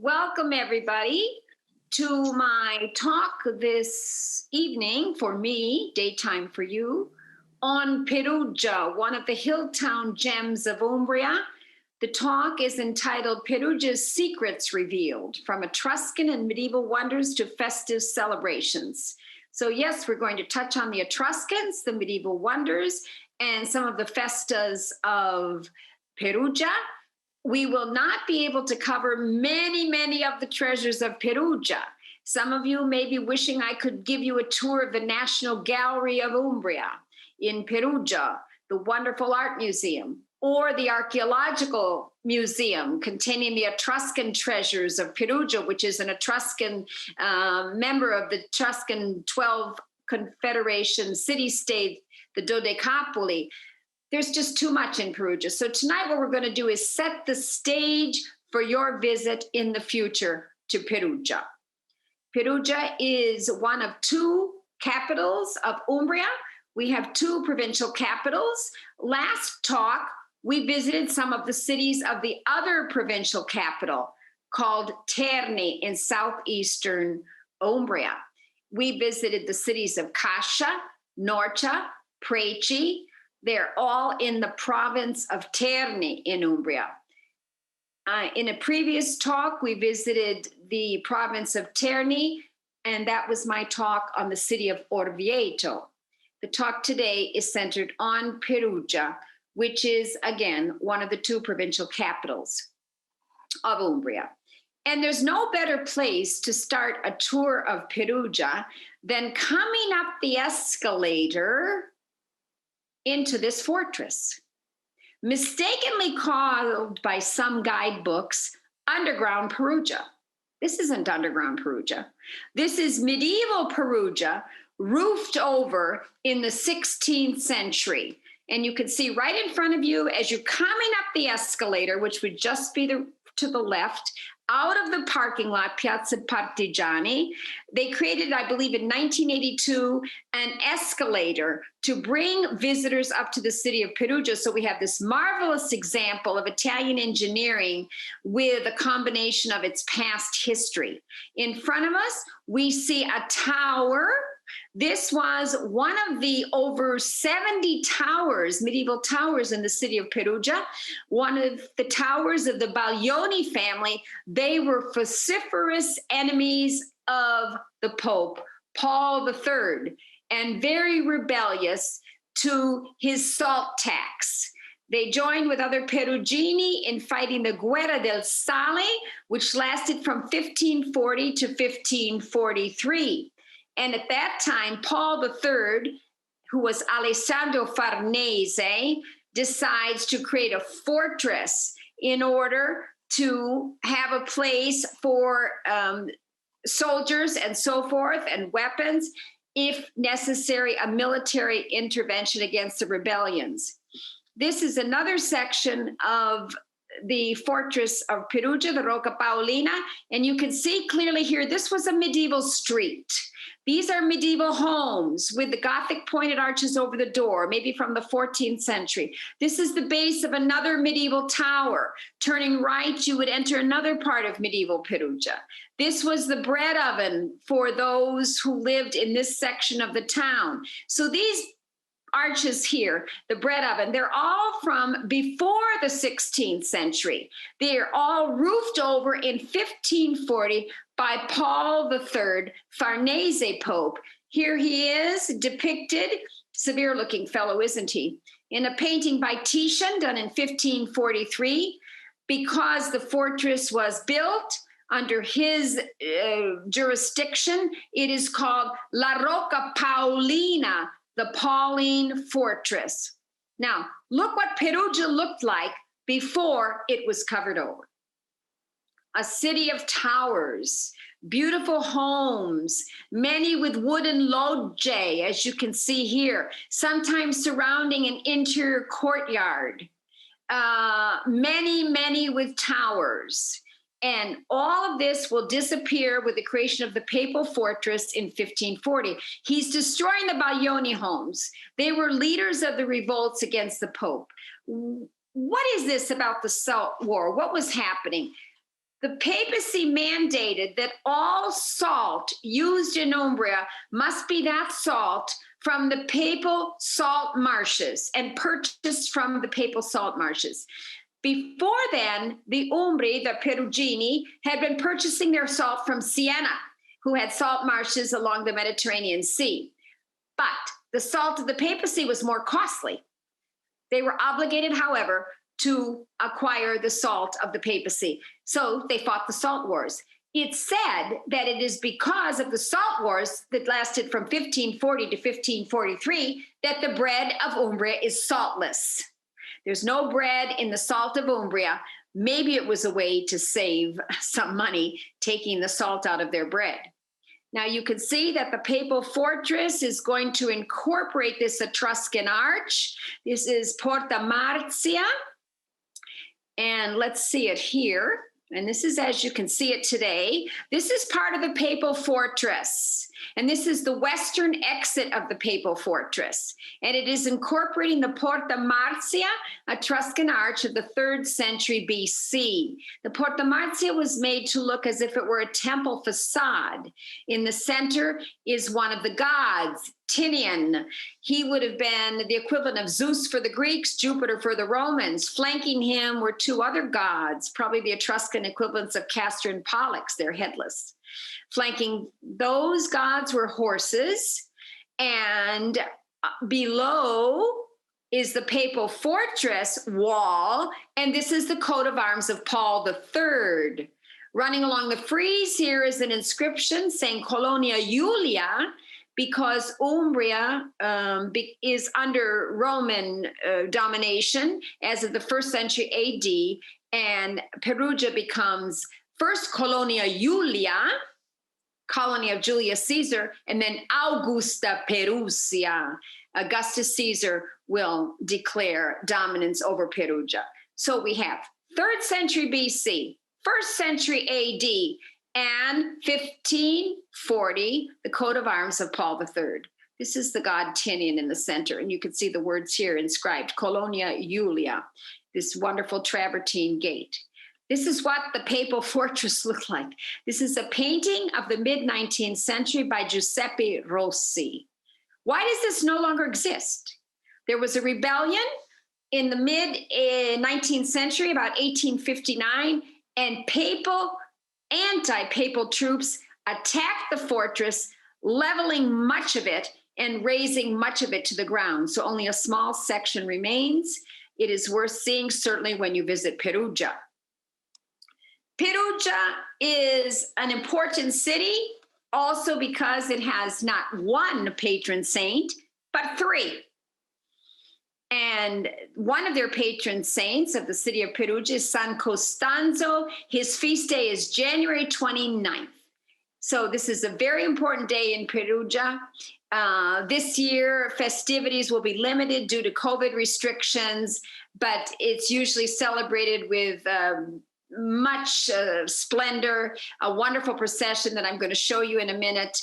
Welcome, everybody, to my talk this evening, for me, daytime for you, on Perugia, one of the hill town gems of Umbria. The talk is entitled Perugia's Secrets Revealed, from Etruscan and Medieval Wonders to Festive Celebrations. So yes, we're going to touch on the Etruscans, the medieval wonders, and some of the festas of Perugia. We will not be able to cover many of the treasures of Perugia. Some of you may be wishing I could give you a tour of the National Gallery of Umbria in Perugia, the wonderful art museum, or the archaeological museum containing the Etruscan treasures of Perugia, which is an Etruscan member of the Etruscan 12 Confederation city-state, the Dodecapoli. There's just too much in Perugia. So tonight what we're going to do is set the stage for your visit in the future to Perugia. Perugia is one of two capitals of Umbria. We have two provincial capitals. Last talk, we visited some of the cities of the other provincial capital called Terni in southeastern Umbria. We visited the cities of Cascia, Norcia, Preci. They're all in the province of Terni in Umbria. In a previous talk, we visited the province of Terni, and that was my talk on the city of Orvieto. The talk today is centered on Perugia, which is, again, one of the two provincial capitals of Umbria. And there's no better place to start a tour of Perugia than coming up the escalator into this fortress, mistakenly called by some guidebooks underground Perugia. This isn't underground Perugia. This is medieval Perugia, roofed over in the 16th century. And you can see right in front of you as you're coming up the escalator, which would just be to the left, out of the parking lot, Piazza Partigiani. They created, I believe, in 1982, an escalator to bring visitors up to the city of Perugia. So we have this marvelous example of Italian engineering with a combination of its past history. In front of us, we see a tower. This was one of the over 70 towers, medieval towers in the city of Perugia, one of the towers of the Baglioni family. They were vociferous enemies of the Pope, Paul III, and very rebellious to his salt tax. They joined with other Perugini in fighting the Guerra del Sale, which lasted from 1540 to 1543. And at that time, Paul III, who was Alessandro Farnese, decides to create a fortress in order to have a place for soldiers and so forth and weapons, if necessary, a military intervention against the rebellions. This is another section of the fortress of Perugia, the Rocca Paolina, and you can see clearly here, this was a medieval street. These are medieval homes with the Gothic pointed arches over the door, maybe from the 14th century. This is the base of another medieval tower. Turning right, you would enter another part of medieval Perugia. This was the bread oven for those who lived in this section of the town. So these arches here, the bread oven, they're all from before the 16th century. They are all roofed over in 1540 by Paul III, Farnese Pope. Here he is depicted, severe looking fellow, isn't he? In a painting by Titian done in 1543, because the fortress was built under his jurisdiction, it is called La Rocca Paolina, the Pauline Fortress. Now, look what Perugia looked like before it was covered over. A city of towers, beautiful homes, many with wooden loggie, as you can see here, sometimes surrounding an interior courtyard, many with towers. And all of this will disappear with the creation of the Papal Fortress in 1540. He's destroying the Baglioni homes. They were leaders of the revolts against the Pope. What is this about the Salt War? What was happening? The papacy mandated that all salt used in Umbria must be that salt from the papal salt marshes and purchased from the papal salt marshes. Before then, the Umbri, the Perugini, had been purchasing their salt from Siena, who had salt marshes along the Mediterranean Sea. But the salt of the papacy was more costly. They were obligated, however, to acquire the salt of the papacy. So they fought the salt wars. It's said that it is because of the salt wars that lasted from 1540 to 1543 that the bread of Umbria is saltless. There's no bread in the salt of Umbria. Maybe it was a way to save some money taking the salt out of their bread. Now you can see that the Papal Fortress is going to incorporate this Etruscan arch. This is Porta Marzia. And let's see it here. And this is, as you can see it today, this is part of the Papal Fortress. And this is the western exit of the Papal Fortress. And it is incorporating the Porta Marzia, Etruscan arch of the 3rd century BC. The Porta Marzia was made to look as if it were a temple facade. In the center is one of the gods, Tinian. He would have been the equivalent of Zeus for the Greeks, Jupiter for the Romans. Flanking him were 2 other gods, probably the Etruscan equivalents of Castor and Pollux, they're headless. Flanking those gods were horses, and below is the Papal Fortress wall, and this is the coat of arms of Paul III. Running along the frieze here is an inscription saying Colonia Julia, because Umbria is under Roman domination as of the 1st century AD, and Perugia becomes first Colonia Julia, colony of Julius Caesar, and then Augusta Perugia. Augustus Caesar will declare dominance over Perugia. So we have 3rd century BC, 1st century AD, and 1540, the coat of arms of Paul III. This is the god Tinian in the center, and you can see the words here inscribed, Colonia Julia, this wonderful travertine gate. This is what the Papal Fortress looked like. This is a painting of the mid-19th century by Giuseppe Rossi. Why does this no longer exist? There was a rebellion in the mid-19th century, about 1859, and anti-papal troops attacked the fortress, leveling much of it and razing much of it to the ground. So only a small section remains. It is worth seeing, certainly when you visit Perugia. Perugia is an important city also because it has not one patron saint, but 3. And one of their patron saints of the city of Perugia is San Costanzo. His feast day is January 29th. So this is a very important day in Perugia. This year, festivities will be limited due to COVID restrictions, but it's usually celebrated with much splendor, a wonderful procession that I'm going to show you in a minute,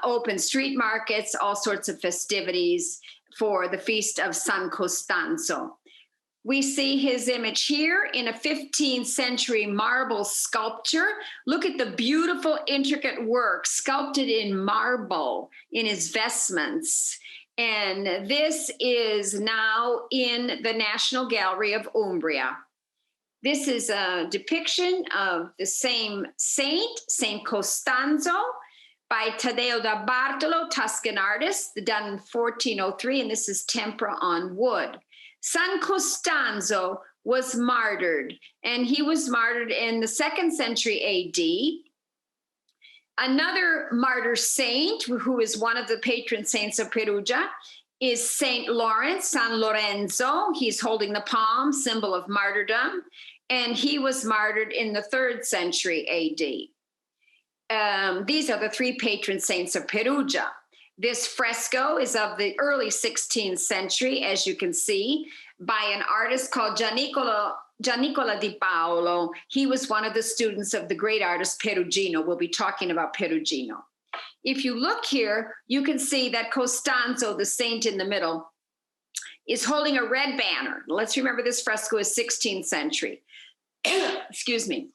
open street markets, all sorts of festivities for the feast of San Costanzo. We see his image here in a 15th century marble sculpture. Look at the beautiful, intricate work sculpted in marble in his vestments. And this is now in the National Gallery of Umbria. This is a depiction of the same saint, Saint Costanzo, by Taddeo da Bartolo, Tuscan artist, done in 1403, and this is tempera on wood. San Costanzo was martyred, and he was martyred in the 2nd century AD. Another martyr saint, who is one of the patron saints of Perugia, is Saint Lawrence, San Lorenzo. He's holding the palm, symbol of martyrdom, and he was martyred in the 3rd century AD. These are the 3 patron saints of Perugia. This fresco is of the early 16th century, as you can see, by an artist called Giannicola di Paolo. He was one of the students of the great artist Perugino. We'll be talking about Perugino. If you look here, you can see that Costanzo, the saint in the middle, is holding a red banner. Let's remember this fresco is 16th century. Excuse me.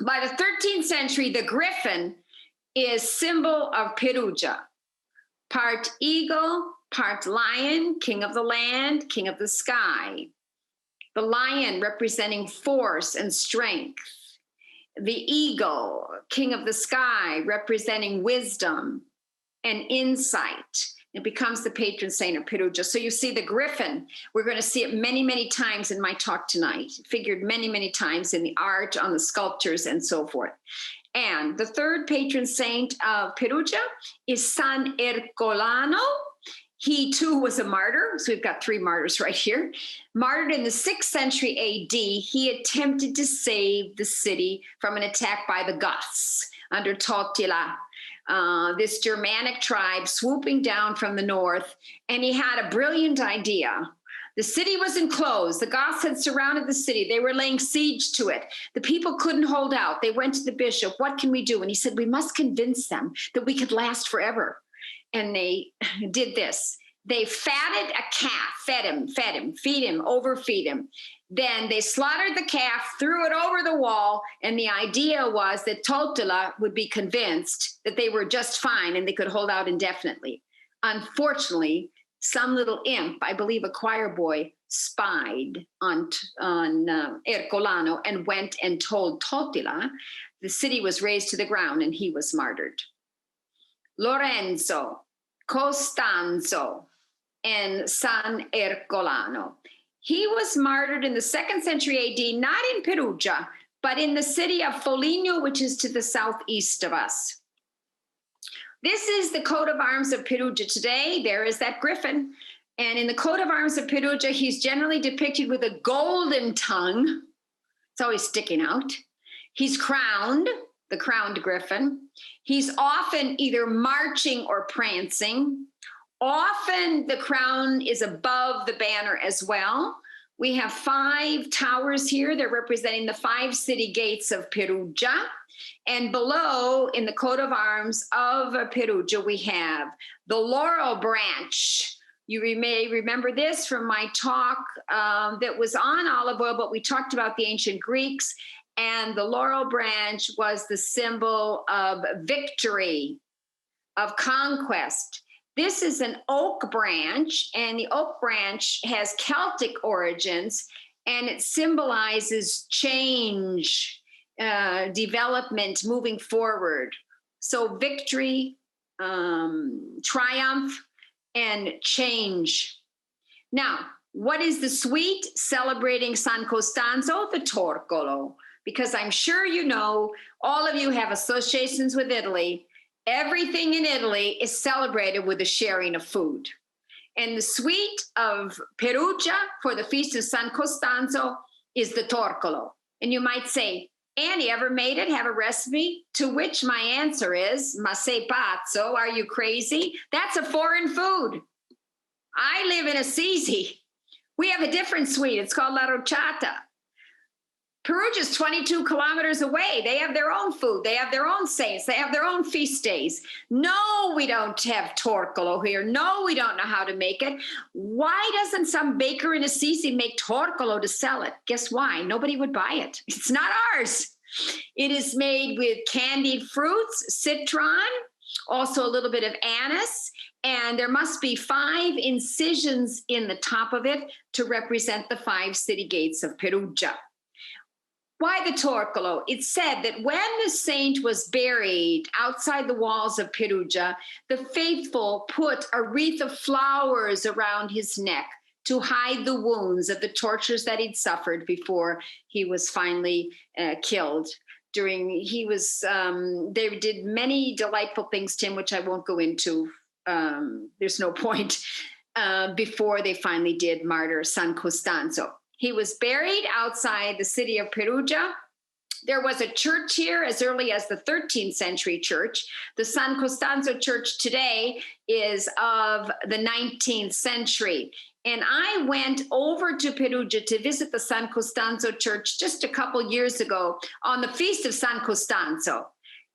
By the 13th century, the griffin is symbol of Perugia. Part eagle, part lion, king of the land, king of the sky. The lion representing force and strength. The eagle, king of the sky, representing wisdom and insight. It becomes the patron saint of Perugia. So you see the griffin. We're going to see it many, many times in my talk tonight. It figured many, many times in the art, on the sculptures, and so forth. And the third patron saint of Perugia is San Ercolano. He too was a martyr. So we've got 3 martyrs right here. Martyred in the 6th century AD, he attempted to save the city from an attack by the Goths under Totila, this Germanic tribe swooping down from the north. And he had a brilliant idea. The city was enclosed. The Goths had surrounded the city. They were laying siege to it. The people couldn't hold out. They went to the bishop. What can we do? And he said, we must convince them that we could last forever. And they did this. They fatted a calf, feed him, overfeed him. Then they slaughtered the calf, threw it over the wall, and the idea was that Totila would be convinced that they were just fine and they could hold out indefinitely. Unfortunately, some little imp, I believe a choir boy, spied on Ercolano and went and told Totila. The city was razed to the ground and he was martyred. Lorenzo, Costanza, and San Ercolano. He was martyred in the 2nd century AD, not in Perugia, but in the city of Foligno, which is to the southeast of us. This is the coat of arms of Perugia today. There is that griffin. And in the coat of arms of Perugia, he's generally depicted with a golden tongue. It's always sticking out. He's crowned, the crowned griffin. He's often either marching or prancing. Often the crown is above the banner as well. We have 5 towers here. They're representing the 5 city gates of Perugia. And below, in the coat of arms of Perugia, we have the laurel branch. You may remember this from my talk that was on olive oil, but we talked about the ancient Greeks. And the laurel branch was the symbol of victory, of conquest. This is an oak branch, and the oak branch has Celtic origins, and it symbolizes change, development, moving forward. So victory, triumph, and change. Now, what is the suite celebrating San Costanzo? The torcolo, because I'm sure you know, all of you have associations with Italy. Everything in Italy is celebrated with the sharing of food. And the suite of Perugia for the feast of San Costanzo is the torcolo. And you might say, Annie, ever made it? Have a recipe? To which my answer is, ma sei pazzo? Are you crazy? That's a foreign food. I live in Assisi. We have a different suite. It's called la rocciata. Perugia's 22 kilometers away. They have their own food. They have their own saints. They have their own feast days. No, we don't have torcolo here. No, we don't know how to make it. Why doesn't some baker in Assisi make torcolo to sell it? Guess why? Nobody would buy it. It's not ours. It is made with candied fruits, citron, also a little bit of anise, and there must be 5 incisions in the top of it to represent the 5 city gates of Perugia. Why the torcolo? It's said that when the saint was buried outside the walls of Perugia, the faithful put a wreath of flowers around his neck to hide the wounds of the tortures that he'd suffered before he was finally killed. They did many delightful things to him, which I won't go into. There's no point. Before they finally did martyr San Costanzo. He was buried outside the city of Perugia. There was a church here as early as the 13th century church. The San Costanzo church today is of the 19th century. And I went over to Perugia to visit the San Costanzo church just a couple years ago on the feast of San Costanzo.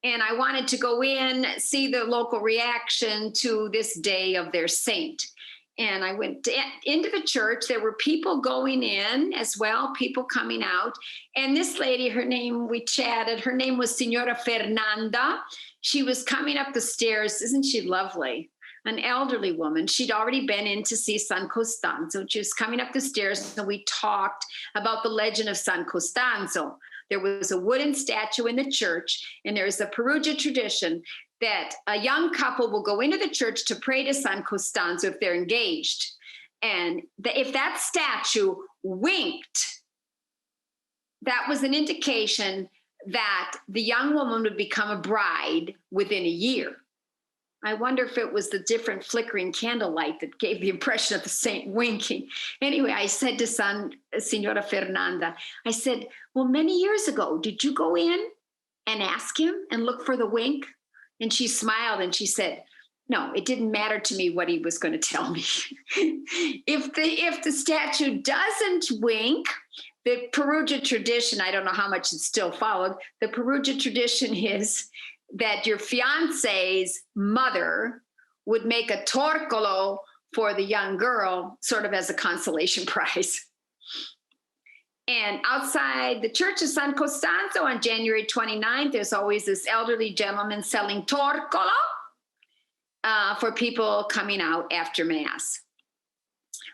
And I wanted to go in, see the local reaction to this day of their saint. And I went into the church. There were people going in as well, people coming out. And this lady, her name, we chatted, her name was Signora Fernanda. She was coming up the stairs. Isn't she lovely? An elderly woman. She'd already been in to see San Costanzo. She was coming up the stairs, and we talked about the legend of San Costanzo. There was a wooden statue in the church, and there's a Perugia tradition that a young couple will go into the church to pray to San Costanzo if they're engaged. And if that statue winked, that was an indication that the young woman would become a bride within a year. I wonder if it was the different flickering candlelight that gave the impression of the saint winking. Anyway, I said to Signora Fernanda, I said, well, many years ago, did you go in and ask him and look for the wink? And she smiled and she said, no, it didn't matter to me what he was going to tell me. If the statue doesn't wink, the Perugia tradition, I don't know how much it's still followed, the Perugia tradition is that your fiance's mother would make a torcolo for the young girl, sort of as a consolation prize. And outside the church of San Costanzo on January 29th, there's always this elderly gentleman selling torcolo for people coming out after Mass.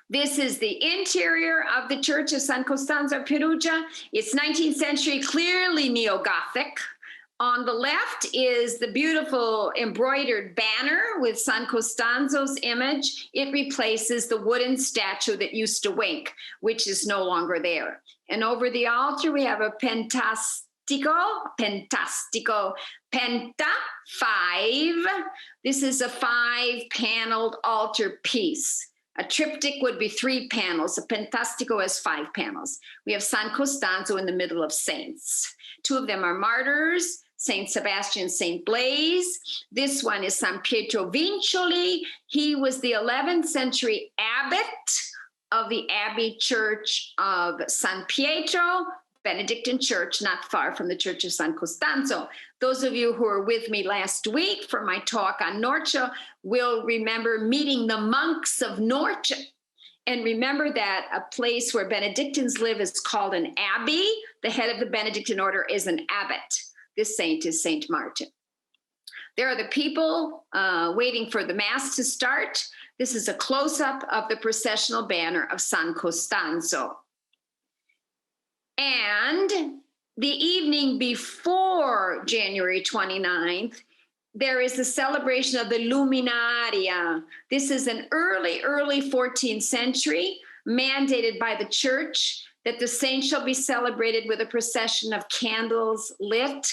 This is the interior of the church of San Costanzo, Perugia. It's 19th century, clearly neo-Gothic. On the left is the beautiful embroidered banner with San Costanzo's image. It replaces the wooden statue that used to wink, which is no longer there. And over the altar, we have a penta 5. This is a 5-paneled altar piece. A triptych would be 3 panels. A pentastico has 5 panels. We have San Costanzo in the middle of saints. 2 of them are martyrs, Saint Sebastian, Saint Blaise. This one is San Pietro Vincoli. He was the 11th century abbot of the Abbey Church of San Pietro, Benedictine church, not far from the Church of San Costanzo. Those of you who were with me last week for my talk on Norcia will remember meeting the monks of Norcia. And remember that a place where Benedictines live is called an abbey. The head of the Benedictine order is an abbot. This saint is Saint Martin. There are the people waiting for the Mass to start. This is a close-up of the processional banner of San Costanzo. And the evening before January 29th, there is the celebration of the Luminaria. This is an early 14th century, mandated by the church that the saint shall be celebrated with a procession of candles lit,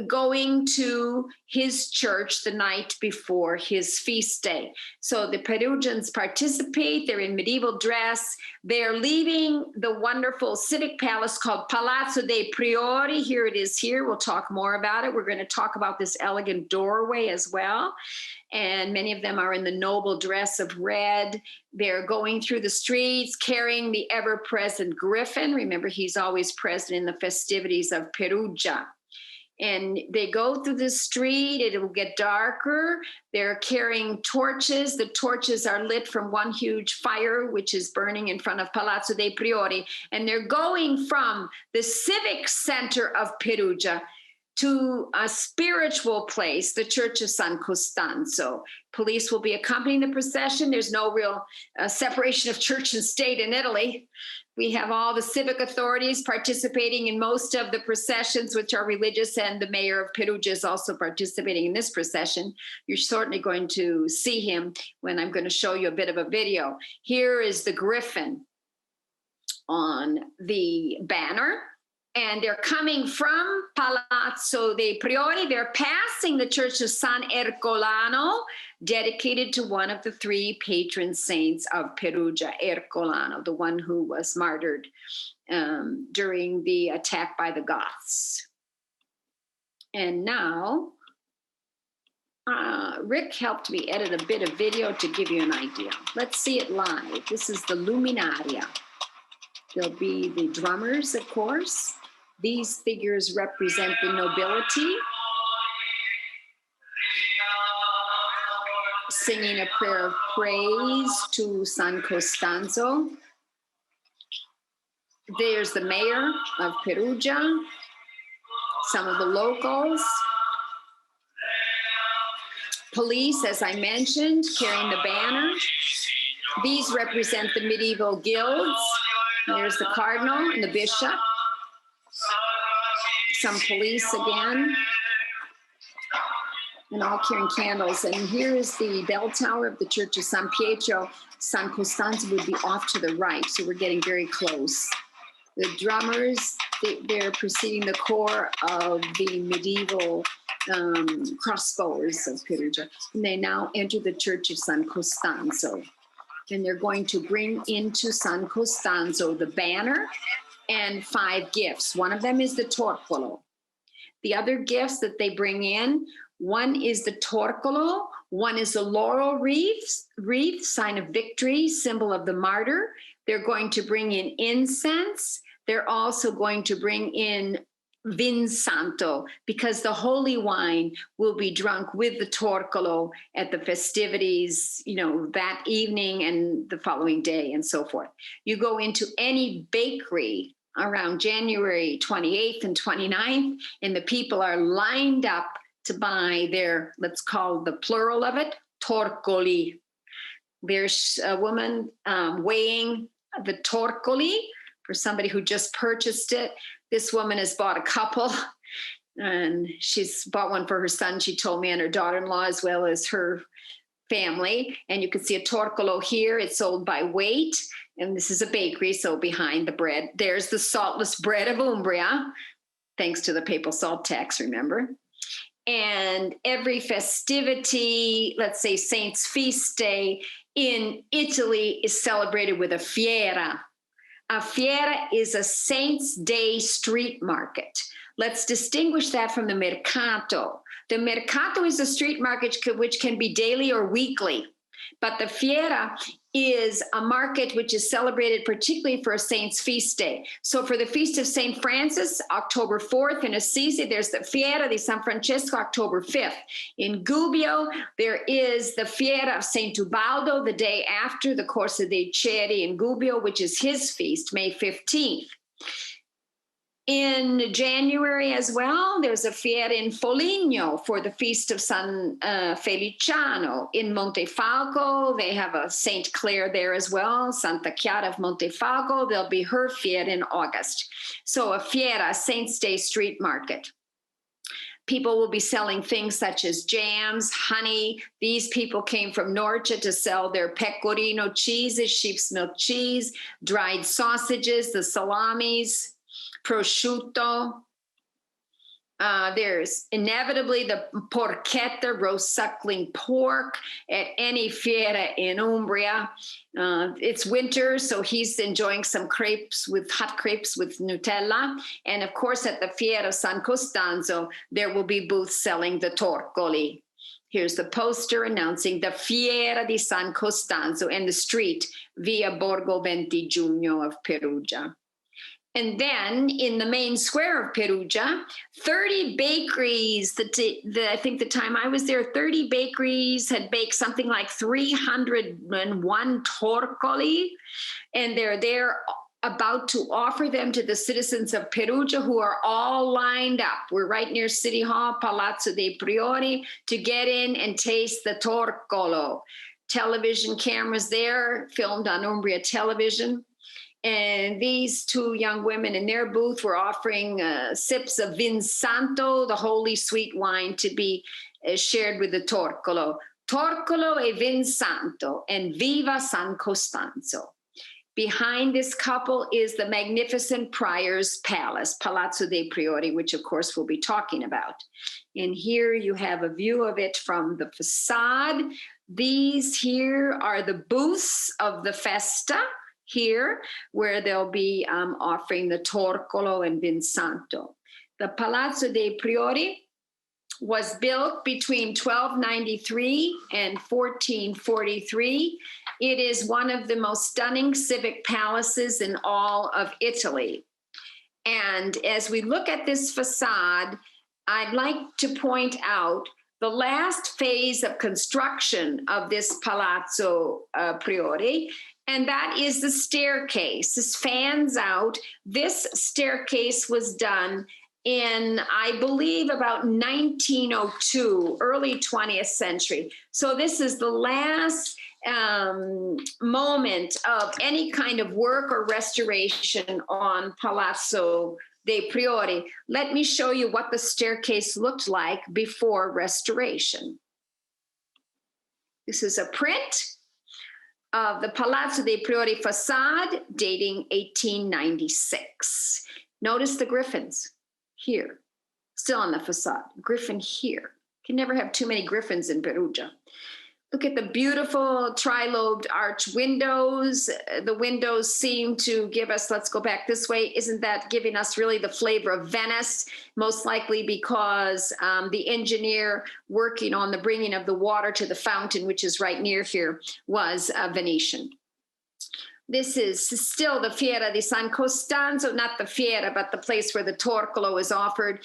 going to his church the night before his feast day. So the Perugians participate. They're in medieval dress. They're leaving the wonderful civic palace called Palazzo De Priori. Here it is here. We'll talk more about it. We're going to talk about this elegant doorway as well. And many of them are in the noble dress of red. They're going through the streets carrying the ever-present griffin. Remember, he's always present in the festivities of Perugia. And they go through the street, it will get darker. They're carrying torches. The torches are lit from one huge fire, which is burning in front of Palazzo De Priori. And they're going from the civic center of Perugia to a spiritual place, the Church of San Costanzo. Police will be accompanying the procession. There's no real separation of church and state in Italy. We have all the civic authorities participating in most of the processions, which are religious, and the mayor of Perugia is also participating in this procession. You're certainly going to see him when I'm going to show you a bit of a video. Here is the griffin on the banner. And they're coming from Palazzo De Priori. They're passing the church of San Ercolano, dedicated to one of the 3 patron saints of Perugia, Ercolano, the one who was martyred during the attack by the Goths. And now, Rick helped me edit a bit of video to give you an idea. Let's see it live. This is the Luminaria. There'll be the drummers, of course. These figures represent the nobility. singing a prayer of praise to San Costanzo. There's the mayor of Perugia, some of the locals. Police, as I mentioned, carrying the banner. These represent the medieval guilds. There's the cardinal and the bishop. Some police again. And all carrying candles. And here is the bell tower of the Church of San Pietro. San Costanzo would be off to the right, so we're getting very close. The drummers, they're preceding the core of the medieval crossbowers of Perugia. And they now enter the Church of San Costanzo. And they're going to bring into San Costanzo the banner and 5 gifts. One of them is the torcolo. The other gifts that they bring in, one is the torcolo, one is the laurel wreath, sign of victory, symbol of the martyr. They're going to bring in incense. They're also going to bring in vin santo, because the holy wine will be drunk with the torcolo at the festivities, that evening and the following day and so forth. You go into any bakery around January 28th and 29th, and the people are lined up to buy their, let's call the plural of it, torcoli. There's a woman weighing the torcoli for somebody who just purchased it. This woman has bought a couple, and she's bought one for her son, she told me, and her daughter-in-law, as well as her family. And you can see a torcolo here. It's sold by weight. And this is a bakery, so behind the bread, there's the saltless bread of Umbria, thanks to the papal salt tax, remember? And every festivity, let's say Saint's Feast Day in Italy, is celebrated with a fiera. A fiera is a Saint's Day street market. Let's distinguish that from the mercato. The mercato is a street market which can be daily or weekly, but the fiera is a market which is celebrated particularly for a saint's feast day. So for the Feast of St. Francis, October 4th in Assisi, there's the Fiera di San Francesco, October 5th. In Gubbio, there is the Fiera of St. Ubaldo, the day after the Corsa dei Ceri in Gubbio, which is his feast, May 15th. In January as well, there's a fiera in Foligno for the Feast of San Feliciano. In Montefalco, they have a Saint Clare there as well, Santa Chiara of Montefalco. There'll be her fiera in August. So a fiera, Saint's Day street market. People will be selling things such as jams, honey. These people came from Norcia to sell their pecorino cheeses, sheep's milk cheese, dried sausages, the salamis, prosciutto. There's inevitably the porchetta, roast suckling pork at any fiera in Umbria. It's winter, so he's enjoying some hot crepes with Nutella. And of course, at the Fiera San Costanzo, there will be booths selling the torcoli. Here's the poster announcing the Fiera di San Costanzo and the street Via Borgo 20 Giugno of Perugia. And then in the main square of Perugia, 30 bakeries, I think the time I was there, 30 bakeries had baked something like 301 torcoli, and they're there about to offer them to the citizens of Perugia, who are all lined up. We're right near City Hall, Palazzo De Priori, to get in and taste the torcolo. Television cameras there, filmed on Umbria television. And these 2 young women in their booth were offering sips of vin santo, the holy sweet wine, to be shared with the torcolo. Torcolo e vin santo, and viva San Costanzo. Behind this couple is the magnificent prior's palace, Palazzo De Priori, which of course we'll be talking about. And here you have a view of it from the facade. These here are the booths of the festa, here, where they'll be offering the torcolo and vin santo. The Palazzo De Priori was built between 1293 and 1443. It is one of the most stunning civic palaces in all of Italy. And as we look at this facade, I'd like to point out the last phase of construction of this Palazzo Priori, and that is the staircase. This fans out. This staircase was done in, I believe, about 1902, early 20th century. So this is the last moment of any kind of work or restoration on Palazzo De Priori. Let me show you what the staircase looked like before restoration. This is a print of the Palazzo De Priori facade dating 1896. Notice the griffins here, still on the facade. Griffin here. Can never have too many griffins in Perugia. Look at the beautiful tri-lobed arch windows. The windows seem to give us, let's go back this way, isn't that giving us really the flavor of Venice? Most likely because the engineer working on the bringing of the water to the fountain, which is right near here, was a Venetian. This is still the Fiera di San Costanzo, not the Fiera, but the place where the torcolo is offered.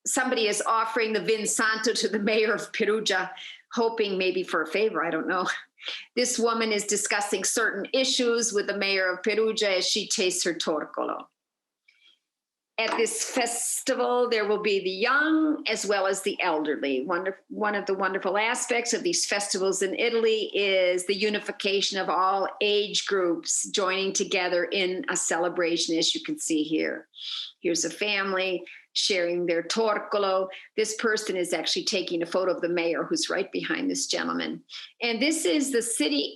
Somebody is offering the Vin Santo to the mayor of Perugia, hoping maybe for a favor, I don't know. This woman is discussing certain issues with the mayor of Perugia as she tastes her torcolo. At this festival, there will be the young as well as the elderly. One of the wonderful aspects of these festivals in Italy is the unification of all age groups joining together in a celebration, as you can see here. Here's a family sharing their torcolo. This person is actually taking a photo of the mayor, who's right behind this gentleman. And this is the city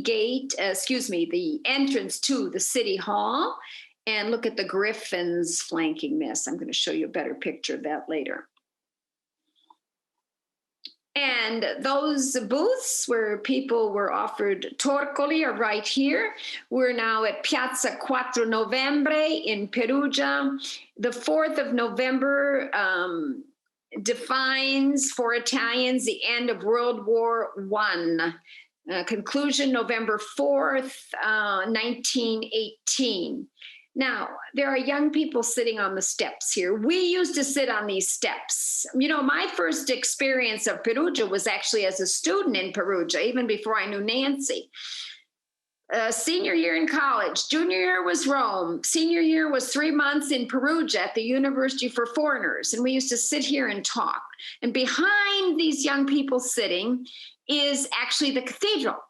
gate, the entrance to the city hall. And look at the griffins flanking this. I'm going to show you a better picture of that later. And those booths where people were offered torcoli are right here. We're now at Piazza 4 Novembre in Perugia. The 4th of November defines for Italians the end of World War I. Conclusion November 4th, 1918. Now, there are young people sitting on the steps here. We used to sit on these steps. You know, my first experience of Perugia was actually as a student in Perugia, even before I knew Nancy. Senior year in college, junior year was Rome, senior year was 3 months in Perugia at the University for Foreigners, and we used to sit here and talk. And behind these young people sitting is actually the cathedral.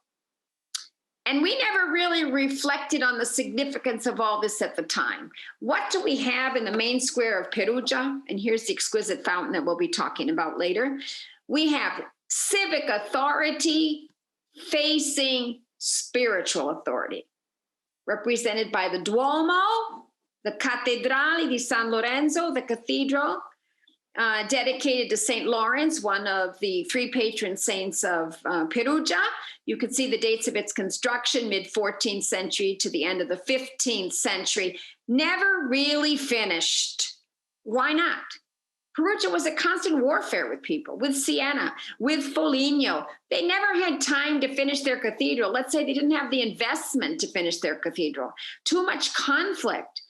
And we never really reflected on the significance of all this at the time. What do we have in the main square of Perugia? And here's the exquisite fountain that we'll be talking about later. We have civic authority facing spiritual authority, represented by the Duomo, the Cathedral di San Lorenzo, the cathedral, dedicated to St. Lawrence, one of the 3 patron saints of Perugia. You can see the dates of its construction, mid-14th century to the end of the 15th century. Never really finished. Why not? Perugia was a constant warfare with people, with Siena, with Foligno. They never had time to finish their cathedral. Let's say they didn't have the investment to finish their cathedral. Too much conflict.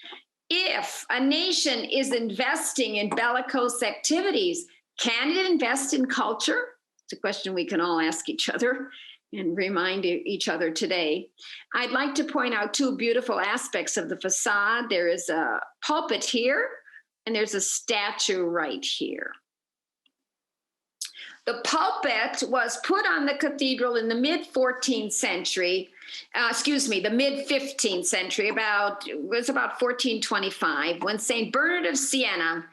If a nation is investing in bellicose activities, can it invest in culture? It's a question we can all ask each other and remind each other today. I'd like to point out 2 beautiful aspects of the facade. There is a pulpit here, and there's a statue right here. The pulpit was put on the cathedral in the mid-14th century, the mid-15th century, it was about 1425, when St. Bernard of Siena,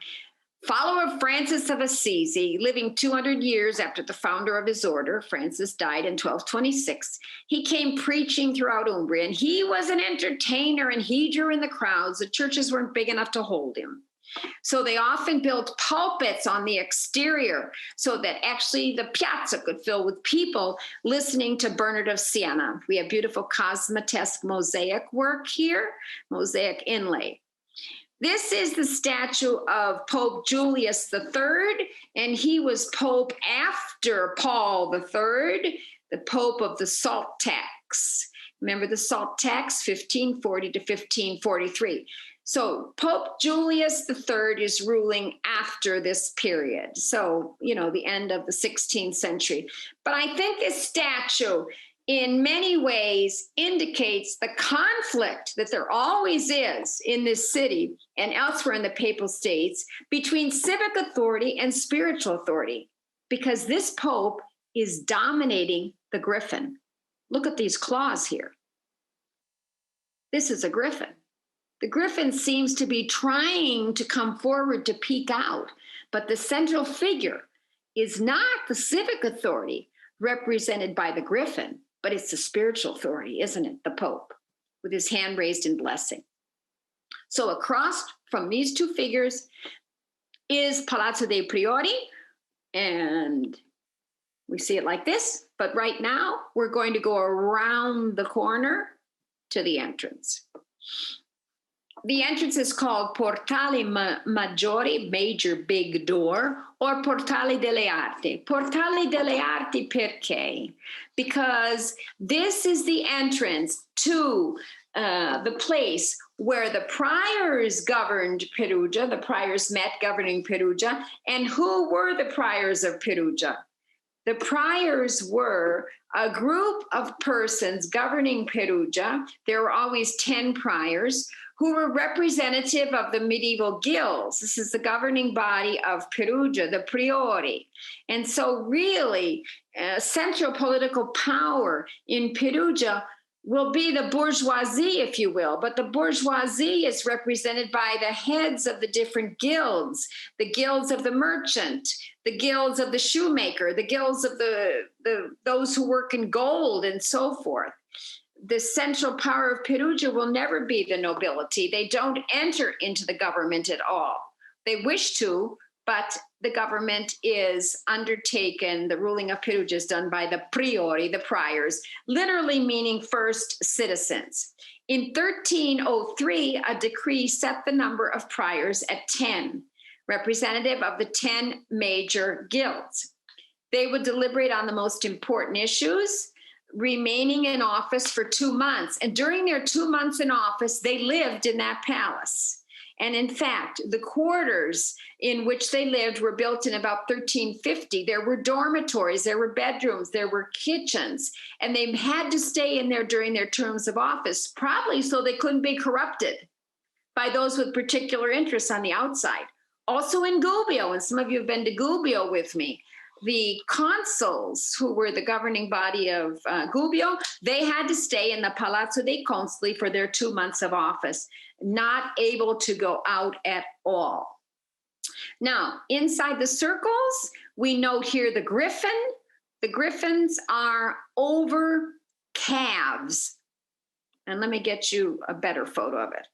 follower of Francis of Assisi, living 200 years after the founder of his order, Francis died in 1226, he came preaching throughout Umbria, and he was an entertainer, and he drew in the crowds. The churches weren't big enough to hold him. So they often built pulpits on the exterior so that actually the piazza could fill with people listening to Bernard of Siena. We have beautiful cosmatesque mosaic work here, mosaic inlay. This is the statue of Pope Julius III, and he was Pope after Paul III, the Pope of the salt tax. Remember the salt tax, 1540 to 1543. So Pope Julius III is ruling after this period. So, the end of the 16th century. But I think this statue in many ways indicates the conflict that there always is in this city and elsewhere in the Papal States between civic authority and spiritual authority, because this Pope is dominating the griffin. Look at these claws here. This is a griffin. The griffin seems to be trying to come forward to peek out, but the central figure is not the civic authority represented by the griffin, but it's the spiritual authority, isn't it? The Pope, with his hand raised in blessing. So across from these two figures is Palazzo De Priori, and we see it like this, but right now we're going to go around the corner to the entrance. The entrance is called Portale Maggiore, major big door, or Portale delle Arti. Portale delle Arti perché? Because this is the entrance to the place where the priors governed Perugia. The priors met governing Perugia. And who were the priors of Perugia? The priors were a group of persons governing Perugia. There were always 10 priors who were representative of the medieval guilds. This is the governing body of Perugia, the priori. And so really, central political power in Perugia will be the bourgeoisie, if you will, but the bourgeoisie is represented by the heads of the different guilds, the guilds of the merchant, the guilds of the shoemaker, the guilds of those who work in gold, and so forth. The central power of Perugia will never be the nobility. They don't enter into the government at all. They wish to, but the government is undertaken, the ruling of Perugia is done by the priori, the priors, literally meaning first citizens. In 1303, a decree set the number of priors at 10, representative of the 10 major guilds. They would deliberate on the most important issues, remaining in office for 2 months. And during their 2 months in office, they lived in that palace. And in fact, the quarters in which they lived were built in about 1350. There were dormitories, there were bedrooms, there were kitchens, and they had to stay in there during their terms of office, probably so they couldn't be corrupted by those with particular interests on the outside. Also in Gubbio, and some of you have been to Gubbio with me, the consuls, who were the governing body of Gubbio, they had to stay in the Palazzo dei Consoli for their 2 months of office, not able to go out at all. Now, inside the circles, we note here the griffin. The griffins are over calves. And let me get you a better photo of it.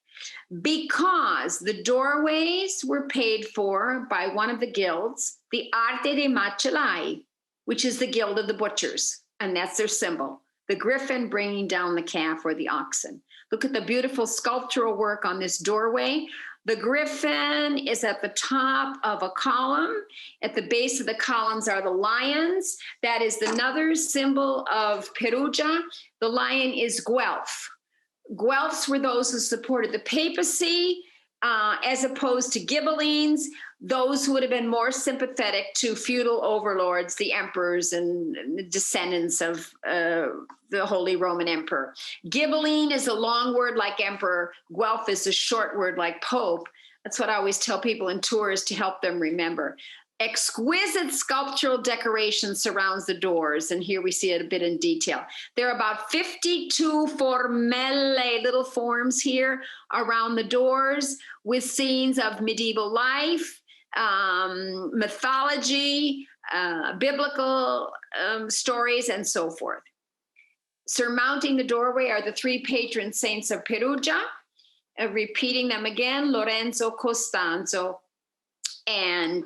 Because the doorways were paid for by one of the guilds, the Arte dei Macellai, which is the guild of the butchers, and that's their symbol, the griffin bringing down the calf or the oxen. Look at the beautiful sculptural work on this doorway. The griffin is at the top of a column. At the base of the columns are the lions. That is another symbol of Perugia. The lion is Guelph. Guelphs were those who supported the papacy, as opposed to Ghibellines, those who would have been more sympathetic to feudal overlords, the emperors and the descendants of the Holy Roman Emperor. Ghibelline is a long word like emperor. Guelph is a short word like pope. That's what I always tell people in tours to help them remember. Exquisite sculptural decoration surrounds the doors, and here we see it a bit in detail. There are about 52 formelle, little forms here around the doors with scenes of medieval life, mythology, biblical stories, and so forth. Surmounting the doorway are the 3 patron saints of Perugia, repeating them again, Lorenzo, Costanza, and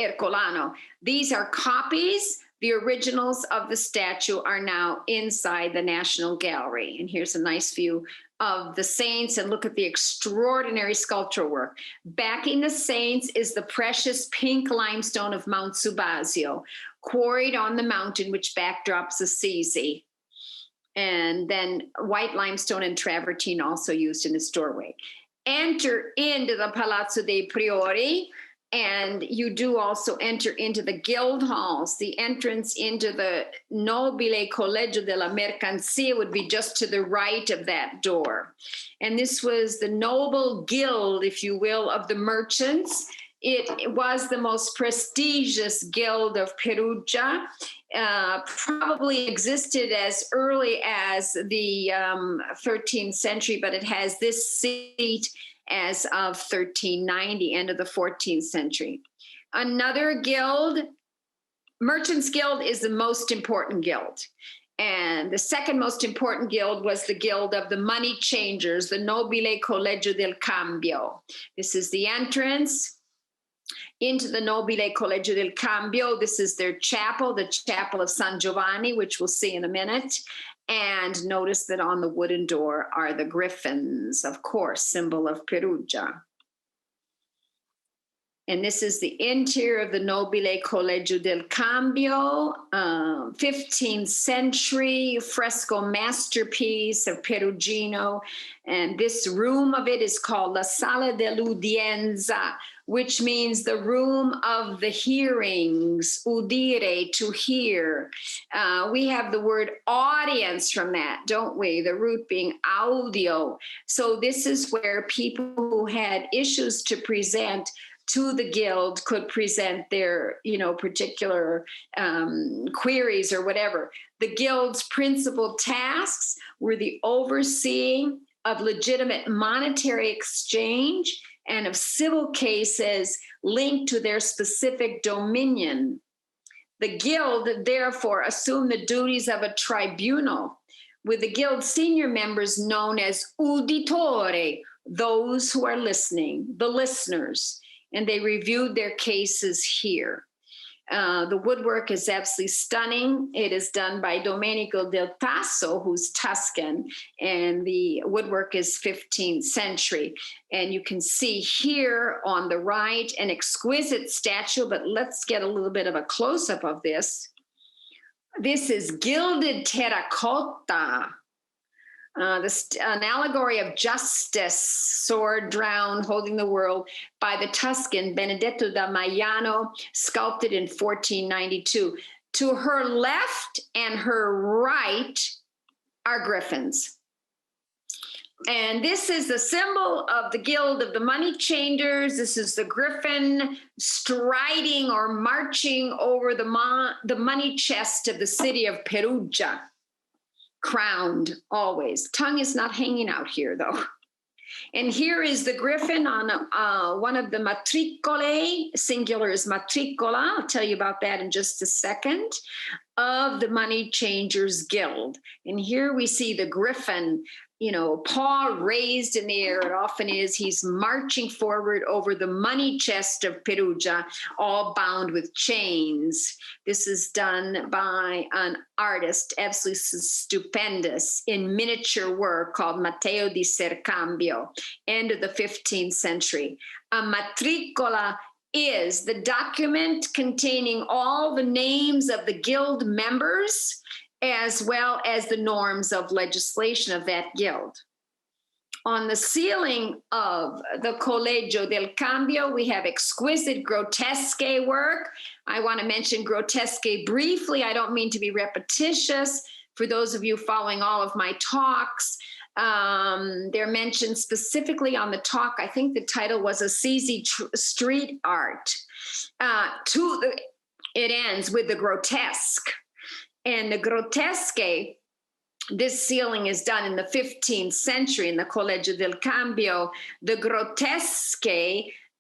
Ercolano. These are copies. The originals of the statue are now inside the National Gallery. And here's a nice view of the saints, and look at the extraordinary sculptural work. Backing the saints is the precious pink limestone of Mount Subasio, quarried on the mountain which backdrops Assisi. And then white limestone and travertine also used in this doorway. enter into the Palazzo De Priori, and you do also enter into the guild halls. The entrance into the Nobile Collegio della Mercanzia would be just to the right of that door. And this was the noble guild, if you will, of the merchants. It was the most prestigious guild of Perugia, probably existed as early as the 13th century, but it has this seat as of 1390, end of the 14th century. Another guild, Merchants Guild, is the most important guild. And the second most important guild was the guild of the money changers, the Nobile Collegio del Cambio. This is the entrance into the Nobile Collegio del Cambio. This is their chapel, the Chapel of San Giovanni, which we'll see in a minute. And notice that on the wooden door are the griffins, of course, symbol of Perugia. And this is the interior of the Nobile Collegio del Cambio, 15th century fresco masterpiece of Perugino. And this room of it is called La Sala dell'Udienza, which means the room of the hearings, udire, to hear. We have the word audience from that, don't we? The root being audio. So this is where people who had issues to present to the guild could present their, particular queries or whatever. The guild's principal tasks were the overseeing of legitimate monetary exchange and of civil cases linked to their specific dominion. The guild, therefore, assumed the duties of a tribunal, with the guild senior members known as uditore, those who are listening, the listeners, and they reviewed their cases here. The woodwork is absolutely stunning. It is done by Domenico del Tasso, who's Tuscan, and the woodwork is 15th century. And you can see here on the right an exquisite statue, but let's get a little bit of a close-up of this. This is Gilded Terracotta, an allegory of justice, sword drowned, holding the world, by the Tuscan Benedetto da Maiano, sculpted in 1492. To her left and her right are griffins. And this is the symbol of the Guild of the Money Changers. This is the griffin striding or marching over the money chest of the city of Perugia. Crowned always. Tongue is not hanging out here, though. And here is the griffin on one of the matricole, singular is matricola, I'll tell you about that in just a second, of the Money Changers Guild. And here we see the griffin, paw raised in the air. It often is. He's marching forward over the money chest of Perugia, all bound with chains. This is done by an artist, absolutely stupendous, in miniature work called Matteo di Sercambio, end of the 15th century. A matricola is the document containing all the names of the guild members, as well as the norms of legislation of that guild. On the ceiling of the Collegio del Cambio, we have exquisite grotesque work. I want to mention grotesque briefly. I don't mean to be repetitious. For those of you following all of my talks, they're mentioned specifically on the talk. I think the title was Assisi Street Art. It ends with the grotesque. And the grotesque, this ceiling is done in the 15th century in the Collegio del Cambio. The grotesque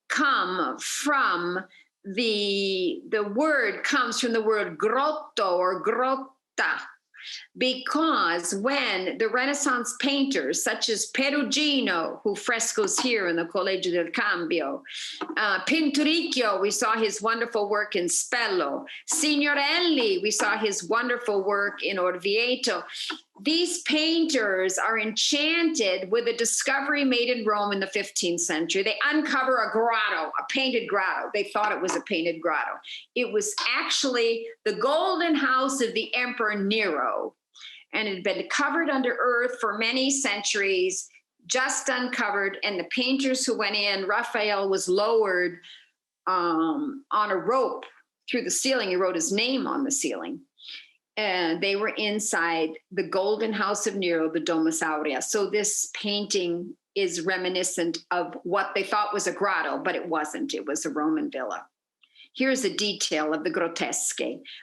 come from the word comes from the word grotto or grotta, because when the Renaissance painters such as Perugino, who frescoes here in the Collegio del Cambio, Pinturicchio, we saw his wonderful work in Spello, Signorelli, we saw his wonderful work in Orvieto. These painters are enchanted with a discovery made in Rome in the 15th century. They uncover a grotto, a painted grotto. They thought it was a painted grotto. It was actually the golden house of the Emperor Nero, and it had been covered under earth for many centuries just uncovered, and the painters who went in, Raphael was lowered on a rope through the ceiling. He wrote his name on the ceiling. And they were inside the golden house of Nero, the Domus Aurea. So this painting is reminiscent of what they thought was a grotto, but it wasn't. It was a Roman villa. Here's a detail of the grotesque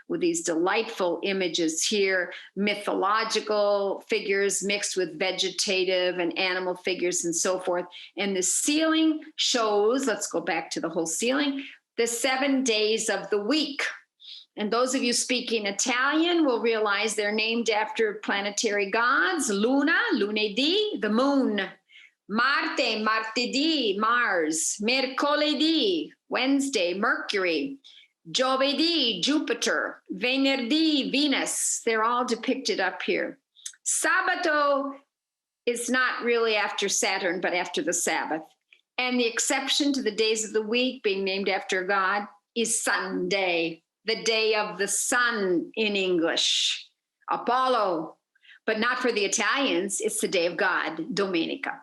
with these delightful images here, mythological figures mixed with vegetative and animal figures and so forth. And the ceiling shows, let's go back to the whole ceiling, the 7 days of the week. And those of you speaking Italian will realize they're named after planetary gods: Luna, lunedì, the moon; Marte, martedì, Mars; Mercoledì, Wednesday, Mercury; Giovedì, Jupiter; Venerdì, Venus. They're all depicted up here. Sabato is not really after Saturn, but after the Sabbath. And the exception to the days of the week being named after God is Sunday, the day of the sun in English, Apollo, but not for the Italians. It's the day of God, Domenica.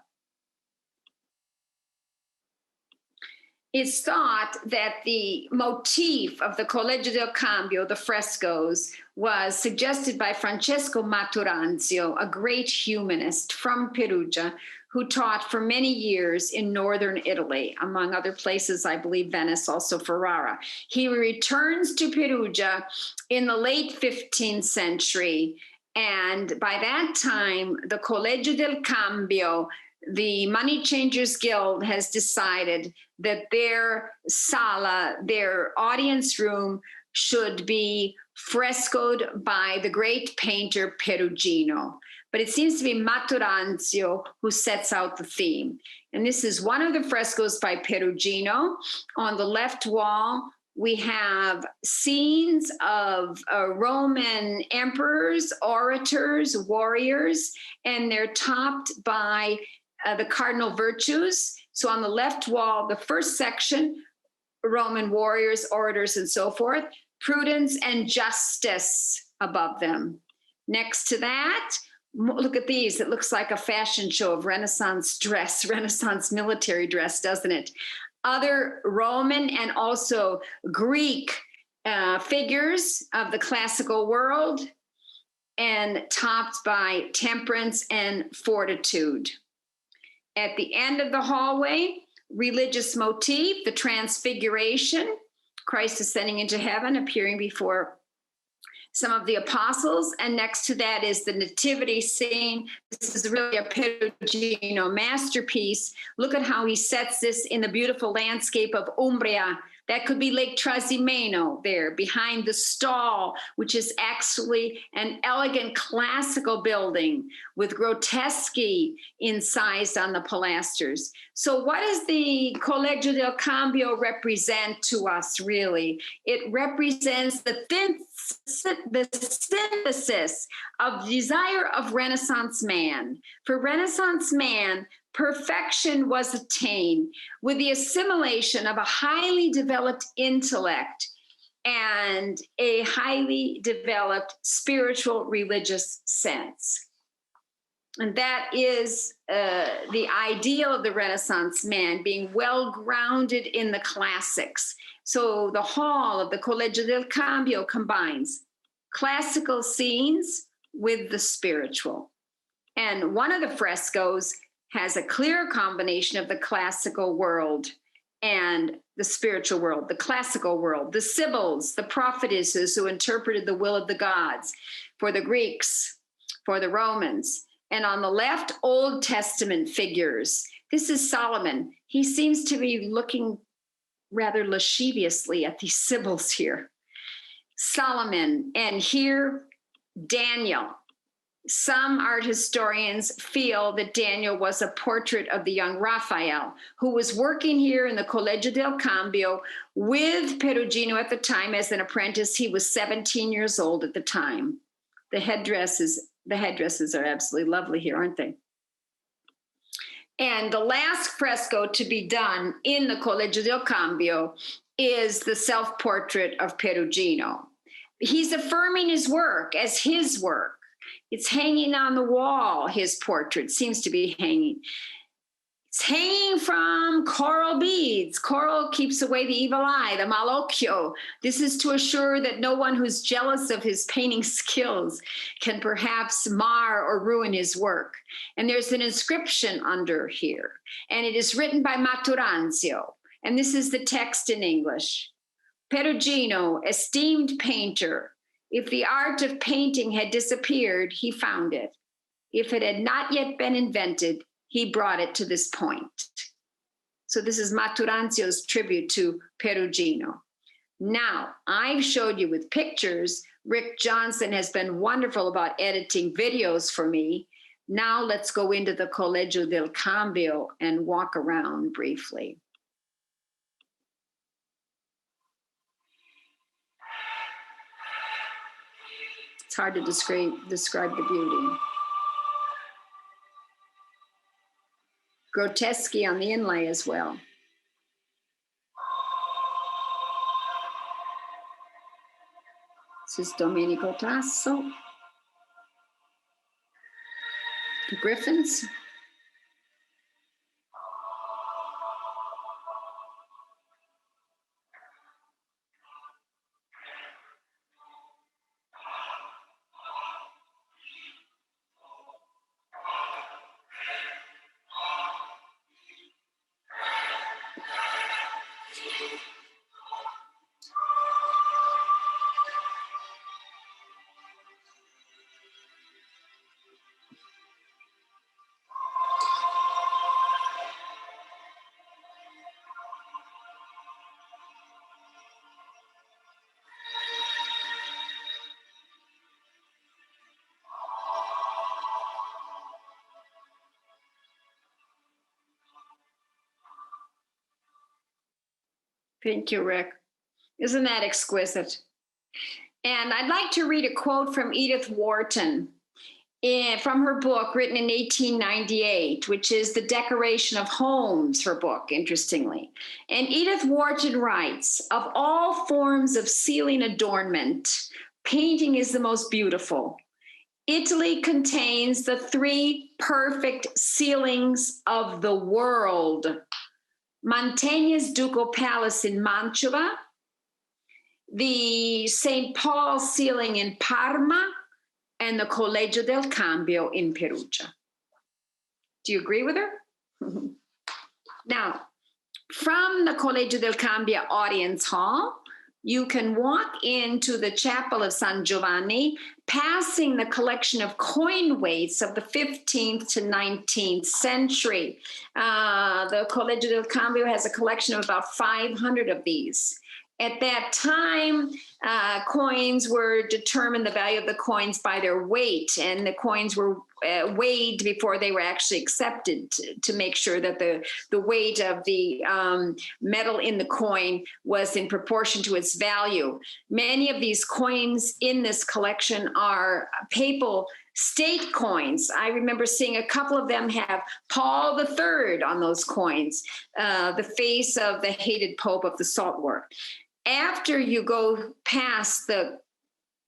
It's thought that the motif of the Collegio del Cambio, the frescoes, was suggested by Francesco Maturanzio, a great humanist from Perugia, who taught for many years in northern Italy, among other places, I believe Venice, also Ferrara. He returns to Perugia in the late 15th century, and by that time, the Collegio del Cambio, the Money Changers Guild, has decided that their sala, their audience room, should be frescoed by the great painter Perugino. But it seems to be Maturanzio who sets out the theme. And this is one of the frescoes by Perugino. On the left wall, we have scenes of Roman emperors, orators, warriors, and they're topped by the cardinal virtues. So on the left wall, the first section, Roman warriors, orators, and so forth, prudence and justice above them. Next to that, look at these. It looks like a fashion show of Renaissance dress, Renaissance military dress, doesn't it? Other Roman and also Greek figures of the classical world, and topped by temperance and fortitude. At the end of the hallway, religious motif, the transfiguration, Christ ascending into heaven, appearing before some of the apostles. And next to that is the nativity scene. This is really a Perugino masterpiece. Look at how he sets this in the beautiful landscape of Umbria. That could be Lake Trasimeno there behind the stall, which is actually an elegant classical building with grotesque incised on the pilasters. So what does the Collegio del Cambio represent to us, really? It represents the synthesis of desire of Renaissance man. For Renaissance man, perfection was attained with the assimilation of a highly developed intellect and a highly developed spiritual religious sense. And that is the ideal of the Renaissance man, being well grounded in the classics. So the hall of the Collegio del Cambio combines classical scenes with the spiritual. And one of the frescoes has a clear combination of the classical world and the spiritual world. The classical world, the sibyls, the prophetesses who interpreted the will of the gods for the Greeks, for the Romans. And on the left, Old Testament figures. This is Solomon. He seems to be looking rather lasciviously at these sibyls here. Solomon, and here, Daniel. Some art historians feel that Daniel was a portrait of the young Raphael, who was working here in the Collegio del Cambio with Perugino at the time as an apprentice. He was 17 years old at the time. The headdresses are absolutely lovely here, aren't they? And the last fresco to be done in the Collegio del Cambio is the self-portrait of Perugino. He's affirming his work as his work. It's hanging on the wall, his portrait seems to be hanging. It's hanging from coral beads. Coral keeps away the evil eye, the malocchio. This is to assure that no one who's jealous of his painting skills can perhaps mar or ruin his work. And there's an inscription under here, and it is written by Maturanzio. And this is the text in English. Perugino, esteemed painter, if the art of painting had disappeared, he found it. If it had not yet been invented, he brought it to this point. So this is Maturanzio's tribute to Perugino. Now, I've showed you with pictures. Rick Johnson has been wonderful about editing videos for me. Now let's go into the Collegio del Cambio and walk around briefly. It's hard to describe the beauty. Grotesque on the inlay as well. This is Domenico Tasso. Griffins. Thank you, Rick. Isn't that exquisite? And I'd like to read a quote from Edith Wharton from her book written in 1898, which is The Decoration of Homes, her book, interestingly. And Edith Wharton writes, of all forms of ceiling adornment, painting is the most beautiful. Italy contains the three perfect ceilings of the world. Mantegna's Ducal Palace in Mantua, the St. Paul's ceiling in Parma, and the Collegio del Cambio in Perugia. Do you agree with her? Now, from the Collegio del Cambio audience hall, you can walk into the chapel of San Giovanni, passing the collection of coin weights of the 15th to 19th century. The Collegio del Cambio has a collection of about 500 of these. At that time, coins were determined, the value of the coins, by their weight, and the coins were weighed before they were actually accepted to make sure that the weight of the metal in the coin was in proportion to its value. Many of these coins in this collection are papal state coins. I remember seeing a couple of them have Paul III on those coins, the face of the hated Pope of the Salt War. After you go past the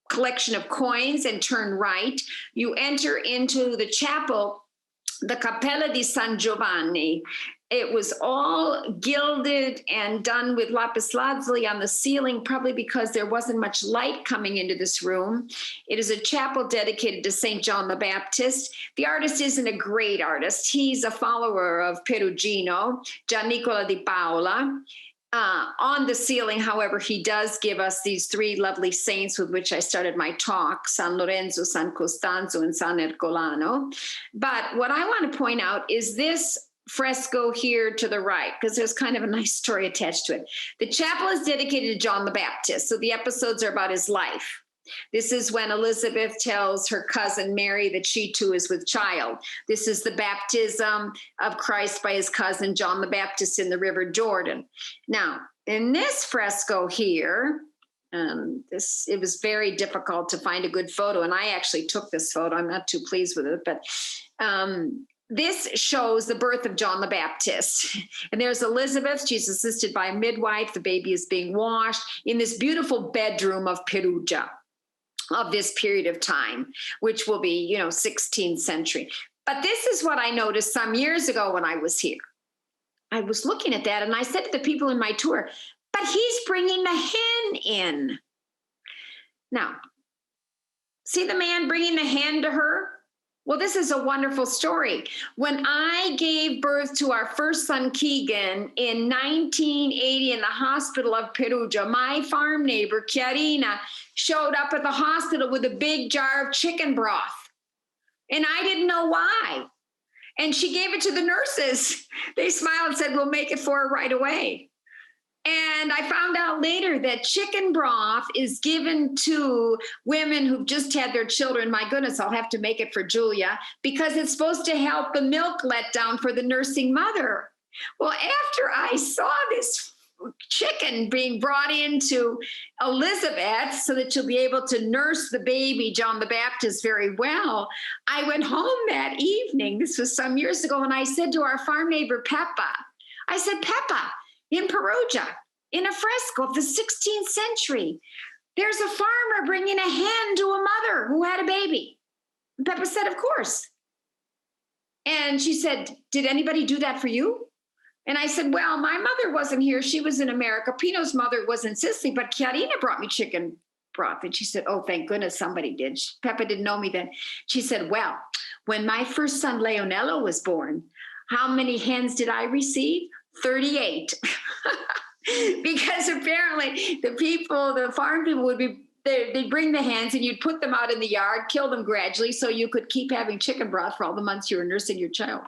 collection of coins and turn right, you enter into the chapel, the Cappella di San Giovanni. It was all gilded and done with lapis lazuli on the ceiling, probably because there wasn't much light coming into this room. It is a chapel dedicated to St. John the Baptist. The artist isn't a great artist. He's a follower of Perugino, Giannicola di Paola. On the ceiling, however, he does give us these three lovely saints with which I started my talk, San Lorenzo, San Costanzo, and San Ercolano. But what I want to point out is this fresco here to the right, because there's kind of a nice story attached to it. The chapel is dedicated to John the Baptist, so the episodes are about his life. This is when Elizabeth tells her cousin Mary that she too is with child. This is the baptism of Christ by his cousin John the Baptist in the River Jordan. Now, in this fresco here, it was very difficult to find a good photo, and I actually took this photo. I'm not too pleased with it, but this shows the birth of John the Baptist. And there's Elizabeth. She's assisted by a midwife. The baby is being washed in this beautiful bedroom of Perugia. of this period of time, which will be, 16th century. But this is what I noticed some years ago when I was here. I was looking at that and I said to the people in my tour, but he's bringing the hen in. Now, see the man bringing the hen to her? Well, this is a wonderful story. When I gave birth to our first son, Keegan, in 1980 in the hospital of Perugia, my farm neighbor, Chiarina, showed up at the hospital with a big jar of chicken broth. And I didn't know why. And she gave it to the nurses. They smiled and said, we'll make it for her right away. And I found out later that chicken broth is given to women who've just had their children. My goodness, I'll have to make it for Julia, because it's supposed to help the milk let down for the nursing mother. Well, after I saw this chicken being brought into Elizabeth so that she'll be able to nurse the baby, John the Baptist, very well, I went home that evening. This was some years ago. And I said to our farm neighbor, Peppa, I said, Peppa, in Perugia, in a fresco of the 16th century, there's a farmer bringing a hen to a mother who had a baby. And Peppa said, of course. And she said, did anybody do that for you? And I said, well, my mother wasn't here. She was in America. Pino's mother was insisting, but Chiarina brought me chicken broth. And she said, oh, thank goodness somebody did. Peppa didn't know me then. She said, well, when my first son, Leonello, was born, how many hens did I receive? 38. Because apparently the farm people would be, they'd bring the hens and you'd put them out in the yard, kill them gradually so you could keep having chicken broth for all the months you were nursing your child.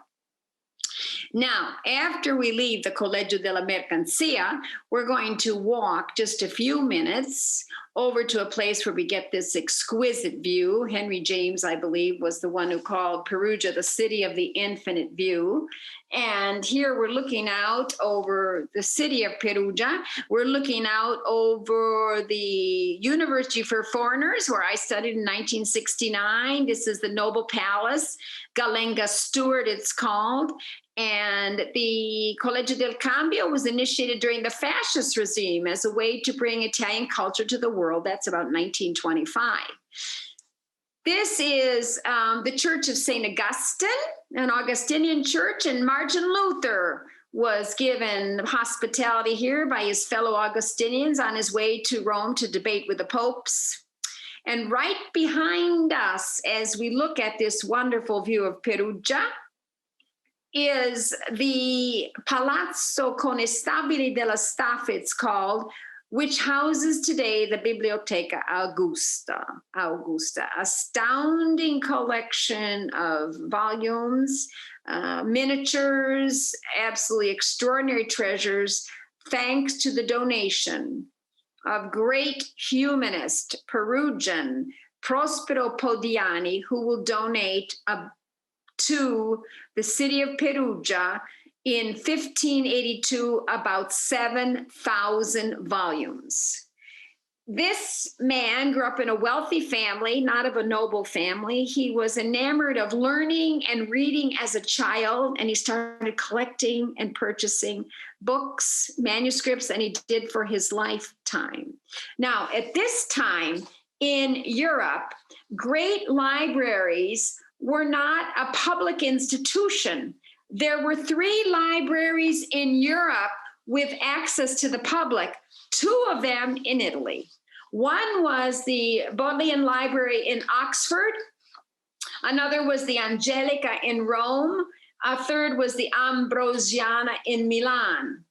Now, after we leave the Collegio della Mercanzia, we're going to walk just a few minutes over to a place where we get this exquisite view. Henry James, I believe, was the one who called Perugia the city of the infinite view. And here we're looking out over the city of Perugia. We're looking out over the University for Foreigners, where I studied in 1969. This is the Noble Palace, Galenga Stewart, it's called. And the Collegio del Cambio was initiated during the fascist regime as a way to bring Italian culture to the world. That's about 1925. This is the Church of St. Augustine, an Augustinian church, and Martin Luther was given hospitality here by his fellow Augustinians on his way to Rome to debate with the popes. And right behind us, as we look at this wonderful view of Perugia, is the Palazzo Conestabile della Staff, it's called, which houses today the Biblioteca Augusta. Astounding collection of volumes, miniatures, absolutely extraordinary treasures, thanks to the donation of great humanist Perugian Prospero Podiani, who will donate to the city of Perugia in 1582 about 7,000 volumes. This man grew up in a wealthy family, not of a noble family. He was enamored of learning and reading as a child, and he started collecting and purchasing books, manuscripts, and he did for his lifetime. Now, at this time in Europe, great libraries were not a public institution. There were 3 libraries in Europe with access to the public, 2 of them in Italy. One was the Bodleian Library in Oxford. Another was the Angelica in Rome. A third was the Ambrosiana in Milan.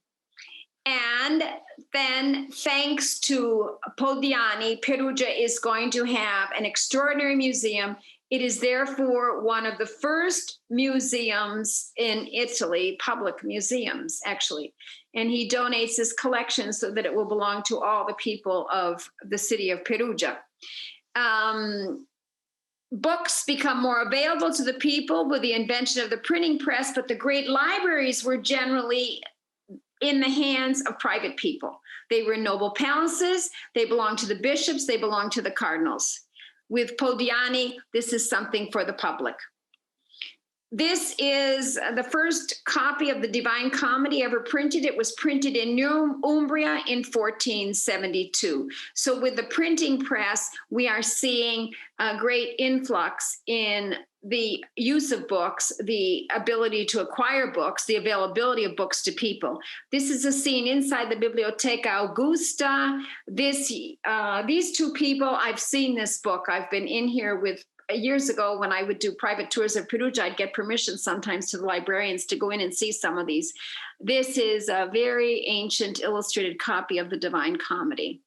And then, thanks to Podiani, Perugia is going to have an extraordinary museum. It is therefore one of the first museums in Italy, public museums, actually. And he donates his collection so that it will belong to all the people of the city of Perugia. Books become more available to the people with the invention of the printing press, but the great libraries were generally in the hands of private people. They were in noble palaces, they belonged to the bishops, they belonged to the cardinals. With Podiani, this is something for the public. This is the first copy of the Divine Comedy ever printed. It was printed in Umbria in 1472. So with the printing press, we are seeing a great influx in the use of books, the ability to acquire books, the availability of books to people. This is a scene inside the Biblioteca Augusta. These two people, I've seen this book. I've been in here with years ago when I would do private tours of Perugia. I'd get permission sometimes to the librarians to go in and see some of these. This is a very ancient illustrated copy of the Divine Comedy.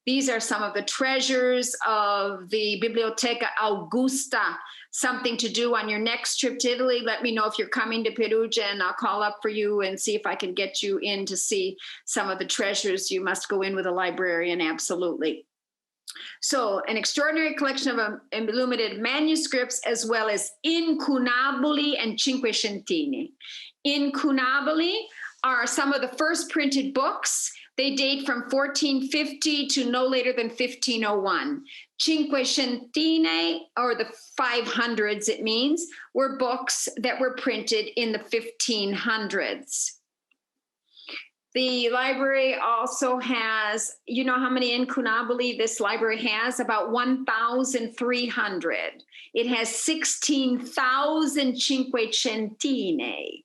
These are some of the treasures of the Biblioteca Augusta. Something to do on your next trip to Italy. Let me know if you're coming to Perugia and I'll call up for you and see if I can get you in to see some of the treasures. You must go in with a librarian, absolutely. So an extraordinary collection of illuminated manuscripts, as well as incunaboli and cinquecentini. Incunaboli are some of the first printed books. They date from 1450 to no later than 1501. Cinquecentine, or the 500s it means, were books that were printed in the 1500s. The library also has, you know how many incunaboli this library has? About 1,300. It has 16,000 cinquecentine.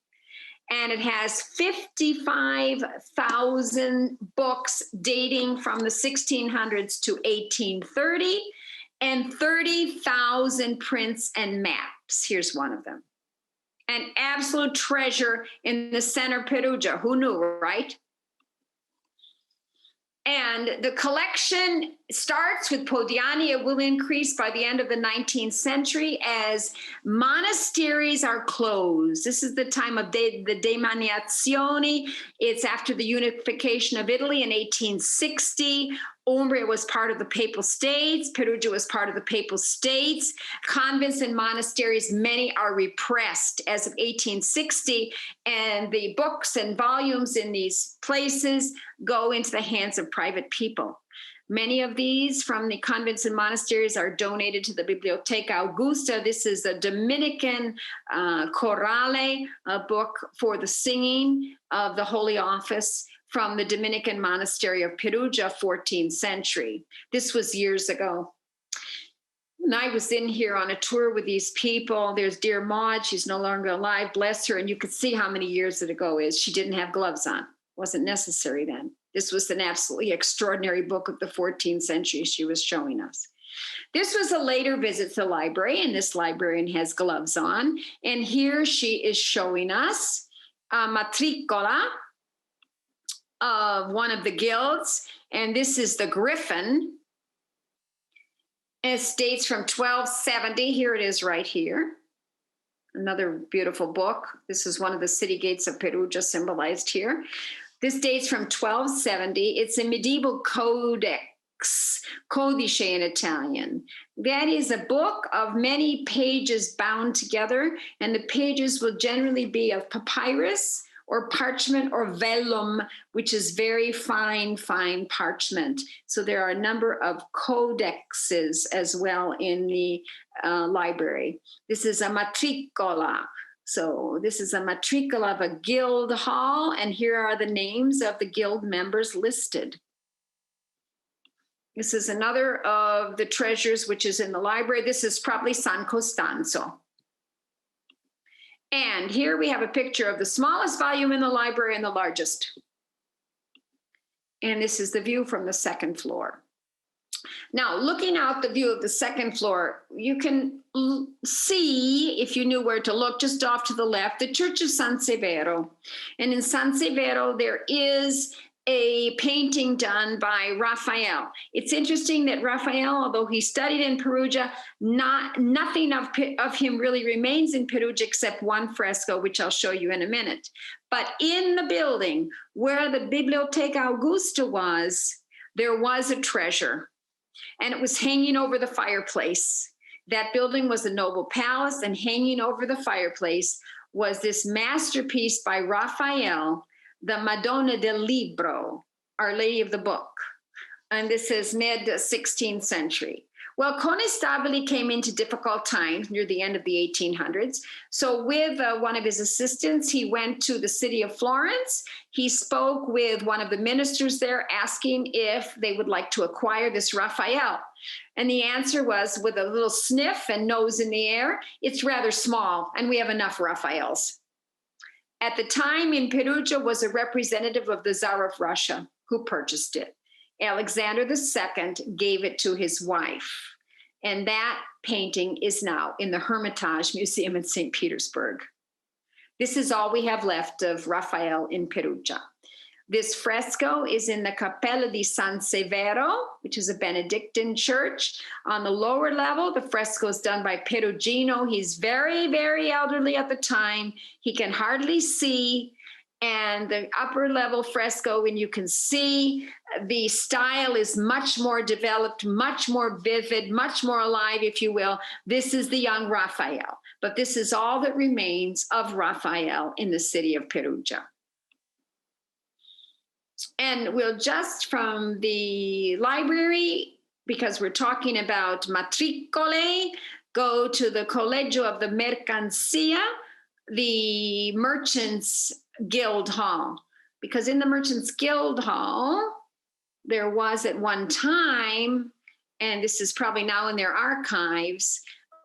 And it has 55,000 books dating from the 1600s to 1830 and 30,000 prints and maps. Here's one of them. An absolute treasure in the center of Perugia. Who knew, right? And the collection starts with Podiani. It will increase by the end of the 19th century as monasteries are closed. This is the time of the demaniazione. It's after the unification of Italy in 1860. Umbria was part of the Papal States. Perugia was part of the Papal States. Convents and monasteries, many are repressed as of 1860, and the books and volumes in these places go into the hands of private people. Many of these from the convents and monasteries are donated to the Biblioteca Augusta. This is a Dominican chorale, a book for the singing of the Holy Office from the Dominican monastery of Perugia, 14th century. This was years ago. And I was in here on a tour with these people. There's dear Maud, she's no longer alive, bless her. And you could see how many years ago it is. She didn't have gloves on. Wasn't necessary then. This was an absolutely extraordinary book of the 14th century she was showing us. This was a later visit to the library, and this librarian has gloves on. And here she is showing us a matricola of one of the guilds, and this is the Griffin. It dates from 1270. Here it is right here. Another beautiful book. This is one of the city gates of Perugia symbolized here. This dates from 1270. It's a medieval codex, codice in Italian. That is a book of many pages bound together, and the pages will generally be of papyrus or parchment or vellum, which is very fine parchment. So there are a number of codexes as well in the library. This is a matricola. So this is a matricola of a guild hall, and here are the names of the guild members listed. This is another of the treasures which is in the library. This is probably San Costanzo. And here we have a picture of the smallest volume in the library and the largest. And this is the view from the second floor. Now, looking out the view of the second floor, you can see, if you knew where to look, just off to the left, the Church of San Severo. And in San Severo, there is a painting done by Raphael. It's interesting that Raphael, although he studied in Perugia, nothing of him really remains in Perugia except one fresco, which I'll show you in a minute. But in the building where the Biblioteca Augusta was, there was a treasure, and it was hanging over the fireplace. That building was a noble palace, and hanging over the fireplace was this masterpiece by Raphael, the Madonna del Libro, Our Lady of the Book. And this is mid-16th century. Well, Conestabile came into difficult times near the end of the 1800s. So with one of his assistants, he went to the city of Florence. He spoke with one of the ministers there, asking if they would like to acquire this Raphael. And the answer was, with a little sniff and nose in the air, it's rather small, and we have enough Raphaels. At the time in Perugia was a representative of the Tsar of Russia who purchased it. Alexander II gave it to his wife. And that painting is now in the Hermitage Museum in St. Petersburg. This is all we have left of Raphael in Perugia. This fresco is in the Cappella di San Severo, which is a Benedictine church. On the lower level, the fresco is done by Perugino. He's very, very elderly at the time. He can hardly see. And the upper level fresco, and you can see the style is much more developed, much more vivid, much more alive, if you will. This is the young Raphael. But this is all that remains of Raphael in the city of Perugia. And we'll just from the library, because we're talking about matricole, go to the Collegio of the Mercancia, the Merchants Guild Hall. Because in the Merchants Guild Hall, there was at one time, and this is probably now in their archives,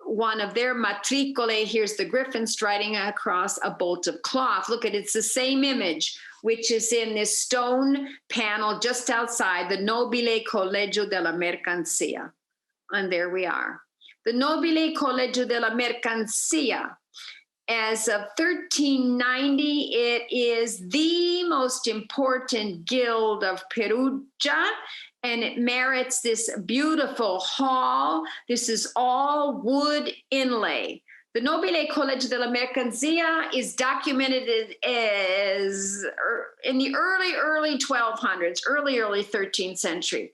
one of their matricole, here's the griffin striding across a bolt of cloth. Look at it, it's the same image, which is in this stone panel just outside the Nobile Collegio della Mercancia. And there we are. The Nobile Collegio della Mercancia, as of 1390, it is the most important guild of Perugia, and it merits this beautiful hall. This is all wood inlay. The Nobile Collegio della Mercancia is documented as in the early 1200s, early 13th century.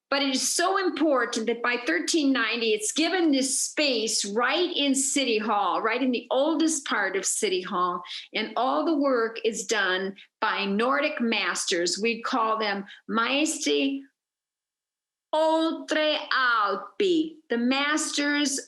But it is so important that by 1390, it's given this space right in City Hall, right in the oldest part of City Hall. And all the work is done by Nordic masters. We call them maestri oltre Alpi, the masters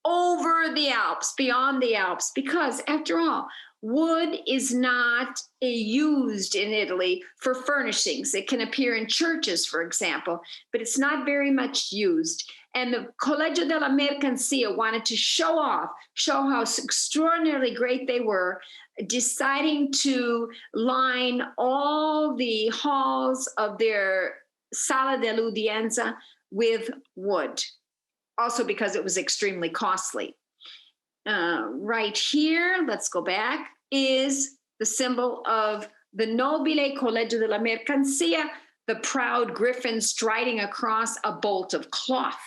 over the Alps, beyond the Alps, because after all, wood is not used in Italy for furnishings. It can appear in churches, for example, but it's not very much used. And the Collegio della Mercancia wanted to show how extraordinarily great they were, deciding to line all the halls of their Sala dell'Udienza with wood. Also because it was extremely costly. Right here, let's go back, is the symbol of the Nobile Collegio della Mercancia, the proud griffin striding across a bolt of cloth.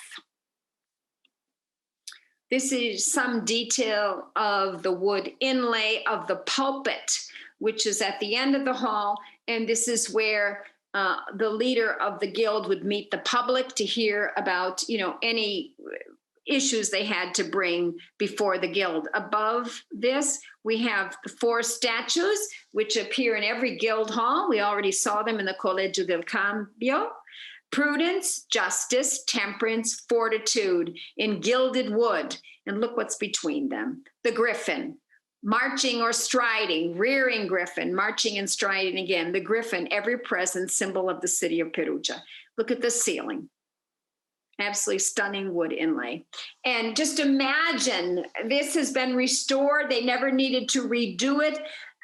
This is some detail of the wood inlay of the pulpit, which is at the end of the hall, and this is where the leader of the guild would meet the public to hear about, any issues they had to bring before the guild. Above this, we have the 4 statues, which appear in every guild hall. We already saw them in the Collegio del Cambio. Prudence, justice, temperance, fortitude in gilded wood. And look what's between them. The griffin, marching or striding, rearing griffin, marching and striding again. The griffin, ever present symbol of the city of Perugia. Look at the ceiling. Absolutely stunning wood inlay. And just imagine, this has been restored. They never needed to redo it.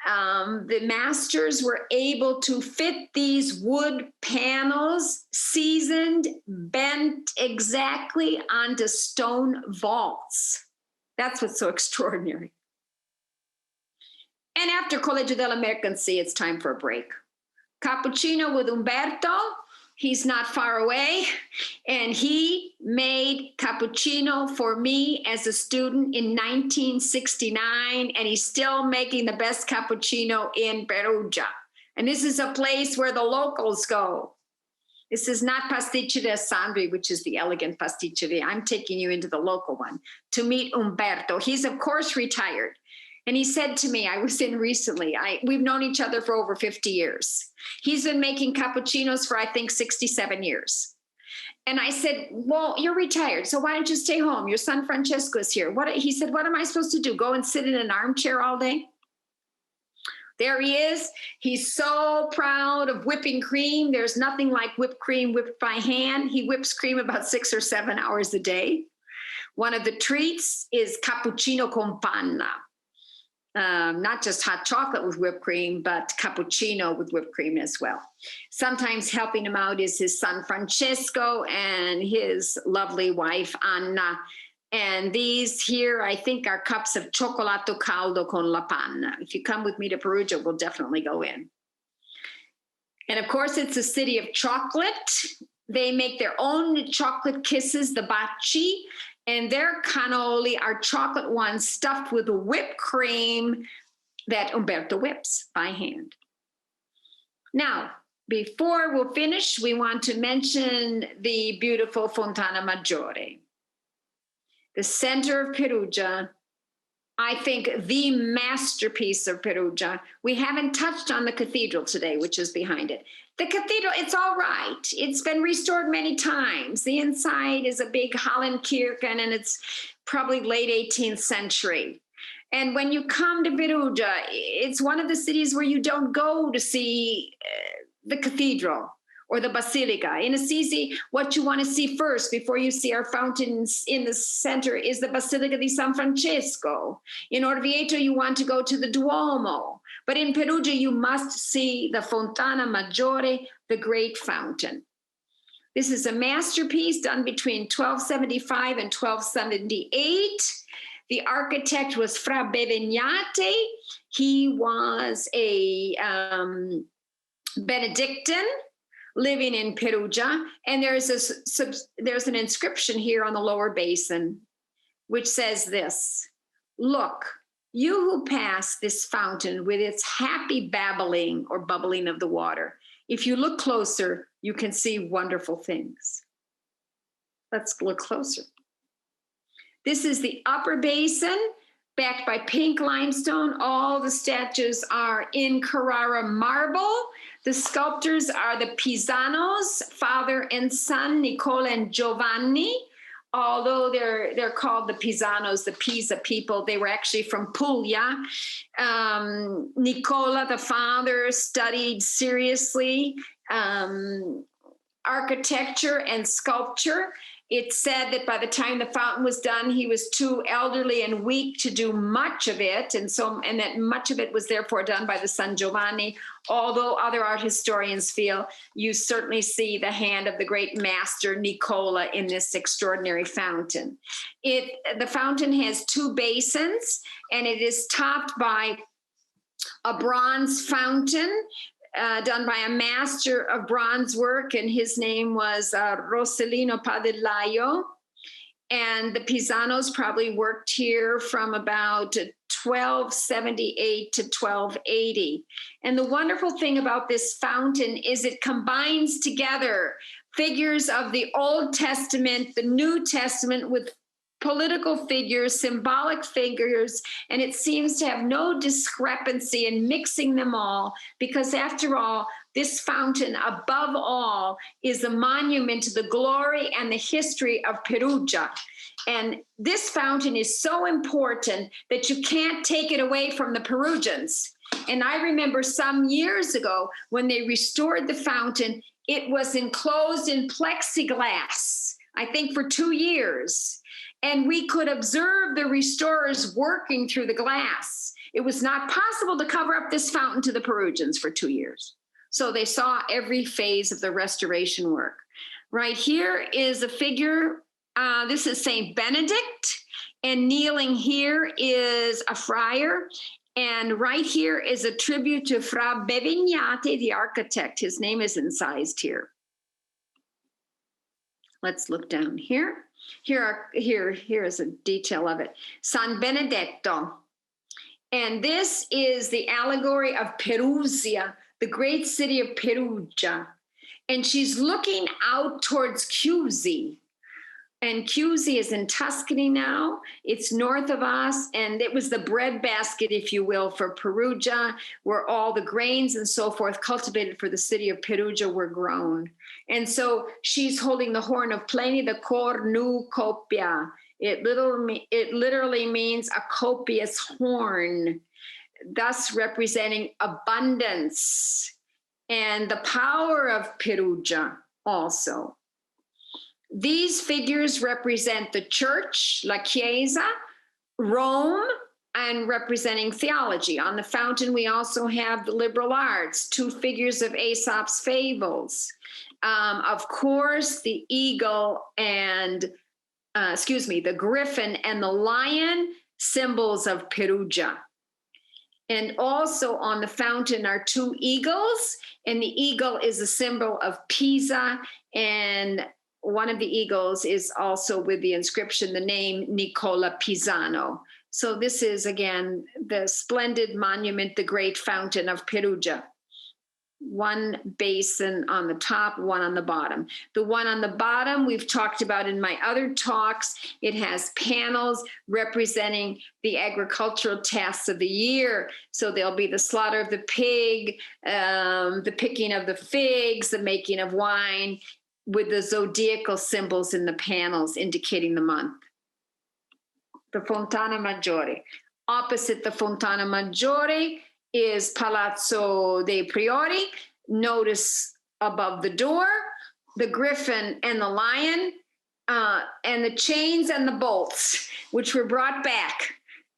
The masters were able to fit these wood panels, seasoned, bent exactly onto stone vaults. That's what's so extraordinary. And after Collegio della Mercancia, it's time for a break. Cappuccino with Umberto. He's not far away, and he made cappuccino for me as a student in 1969, and he's still making the best cappuccino in Perugia. And this is a place where the locals go. This is not Pasticceria Sandri, which is the elegant pasticceria. I'm taking you into the local one to meet Umberto. He's, of course, retired. And he said to me, I was in recently, we've known each other for over 50 years. He's been making cappuccinos for, I think, 67 years. And I said, well, you're retired, so why don't you stay home? Your son Francesco is here. He said, what am I supposed to do? Go and sit in an armchair all day? There he is. He's so proud of whipping cream. There's nothing like whipped cream whipped by hand. He whips cream about 6 or 7 hours a day. One of the treats is cappuccino con panna. Not just hot chocolate with whipped cream, but cappuccino with whipped cream as well. Sometimes helping him out is his son Francesco and his lovely wife Anna. And these here, I think, are cups of cioccolato caldo con la panna. If you come with me to Perugia, we'll definitely go in. And of course, it's a city of chocolate. They make their own chocolate kisses, the baci, and their cannoli are chocolate ones stuffed with whipped cream that Umberto whips by hand. Now, before we'll finish, we want to mention the beautiful Fontana Magiore. The center of Perugia, I think the masterpiece of Perugia. We haven't touched on the cathedral today, which is behind it. The cathedral, it's all right. It's been restored many times. The inside is a big Hallenkirchen, and it's probably late 18th century. And when you come to Perugia, it's one of the cities where you don't go to see the cathedral or the basilica. In Assisi, what you want to see first before you see our fountains in the center is the Basilica di San Francesco. In Orvieto, you want to go to the Duomo. But in Perugia, you must see the Fontana Magiore, the great fountain. This is a masterpiece done between 1275 and 1278. The architect was Fra Bevignate. He was a Benedictine living in Perugia, and there's an inscription here on the lower basin which says this: look, you who pass this fountain with its happy babbling or bubbling of the water, if you look closer, you can see wonderful things. Let's look closer. This is the upper basin, backed by pink limestone. All the statues are in Carrara marble. The sculptors are the Pisanos, father and son, Nicola and Giovanni. Although they're called the Pisanos, the Pisa people, they were actually from Puglia. Nicola, the father, studied seriously architecture and sculpture. It's said that by the time the fountain was done, he was too elderly and weak to do much of it, and that much of it was therefore done by the son Giovanni. Although other art historians feel you certainly see the hand of the great master Nicola in this extraordinary fountain. The fountain has 2 basins, and it is topped by a bronze fountain done by a master of bronze work, and his name was Rossellino Padillaio. And the Pisanos probably worked here from about 1278 to 1280. And the wonderful thing about this fountain is it combines together figures of the Old Testament, the New Testament, with political figures, symbolic figures, and it seems to have no discrepancy in mixing them all, because after all, this fountain, above all, is a monument to the glory and the history of Perugia. And this fountain is so important that you can't take it away from the Perugians. And I remember some years ago when they restored the fountain, it was enclosed in plexiglass, I think for 2 years. And we could observe the restorers working through the glass. It was not possible to cover up this fountain to the Perugians for 2 years. So they saw every phase of the restoration work. Right here is a figure. This is Saint Benedict, and kneeling here is a friar. And right here is a tribute to Fra Bevignate, the architect. His name is incised here. Let's look down here. Here is a detail of it. San Benedetto. And this is the allegory of Perugia, the great city of Perugia. And she's looking out towards Chiusi. And Chiusi is in Tuscany now. It's north of us. And it was the breadbasket, if you will, for Perugia, where all the grains and so forth cultivated for the city of Perugia were grown. And so she's holding the horn of Pliny, the cornucopia. It literally means a copious horn, thus representing abundance and the power of Perugia also. These figures represent the church, la Chiesa, Rome, and representing theology. On the fountain, we also have the liberal arts, two figures of Aesop's fables. Of course, the eagle and, the griffin and the lion, symbols of Perugia. And also on the fountain are two eagles, and the eagle is a symbol of Pisa, and one of the eagles is also with the inscription, the name Nicola Pisano. So this is, again, the splendid monument, the great fountain of Perugia. One basin on the top, one on the bottom. The one on the bottom we've talked about in my other talks. It has panels representing the agricultural tasks of the year. So there'll be the slaughter of the pig, the picking of the figs, the making of wine, with the zodiacal symbols in the panels indicating the month. The Fontana Magiore. Opposite the Fontana Magiore is Palazzo De Priori. Notice above the door, the griffin and the lion, and the chains and the bolts, which were brought back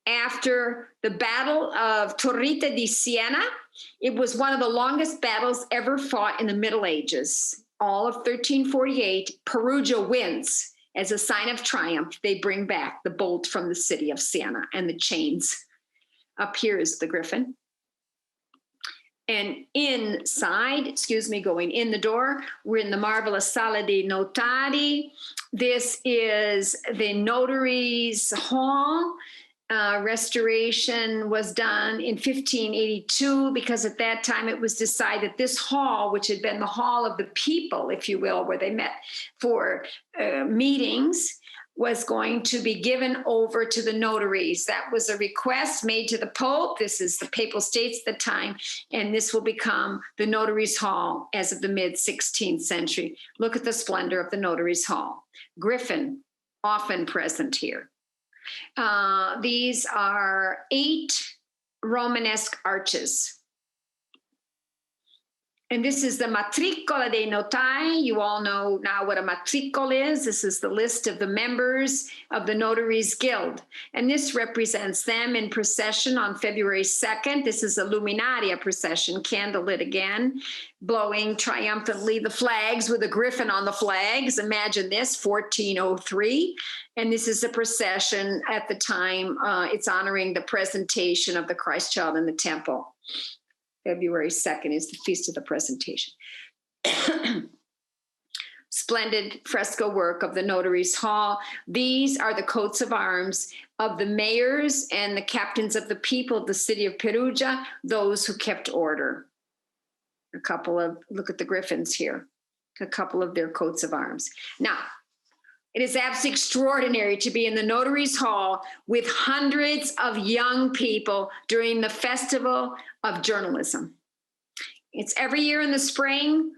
after the Battle of Torrita di Siena. It was one of the longest battles ever fought in the Middle Ages. All of 1348, Perugia wins. As a sign of triumph, they bring back the bolt from the city of Siena and the chains. Up here is the griffin. And inside, going in the door, we're in the marvelous Sala dei Notari. This is the Notaries Hall. Restoration was done in 1582 because at that time it was decided this hall, which had been the hall of the people, if you will, where they met for meetings, was going to be given over to the notaries. That was a request made to the Pope. This is the Papal States at the time, and this will become the Notaries Hall as of the mid-16th century. Look at the splendor of the Notaries Hall. Griffin, often present here. These are 8 Romanesque arches. And this is the Matricola dei Notai. You all know now what a matricol is. This is the list of the members of the Notaries Guild. And this represents them in procession on February 2nd. This is a Luminaria procession, candlelit again, blowing triumphantly the flags with a griffin on the flags. Imagine this, 1403. And this is a procession at the time. It's honoring the presentation of the Christ child in the temple. February 2nd is the Feast of the Presentation. Splendid fresco work of the Notaries Hall. These are the coats of arms of the mayors and the captains of the people of the city of Perugia, those who kept order. Look at the griffins here, a couple of their coats of arms. Now, it is absolutely extraordinary to be in the Notaries Hall with hundreds of young people during the Festival of Journalism. It's every year in the spring.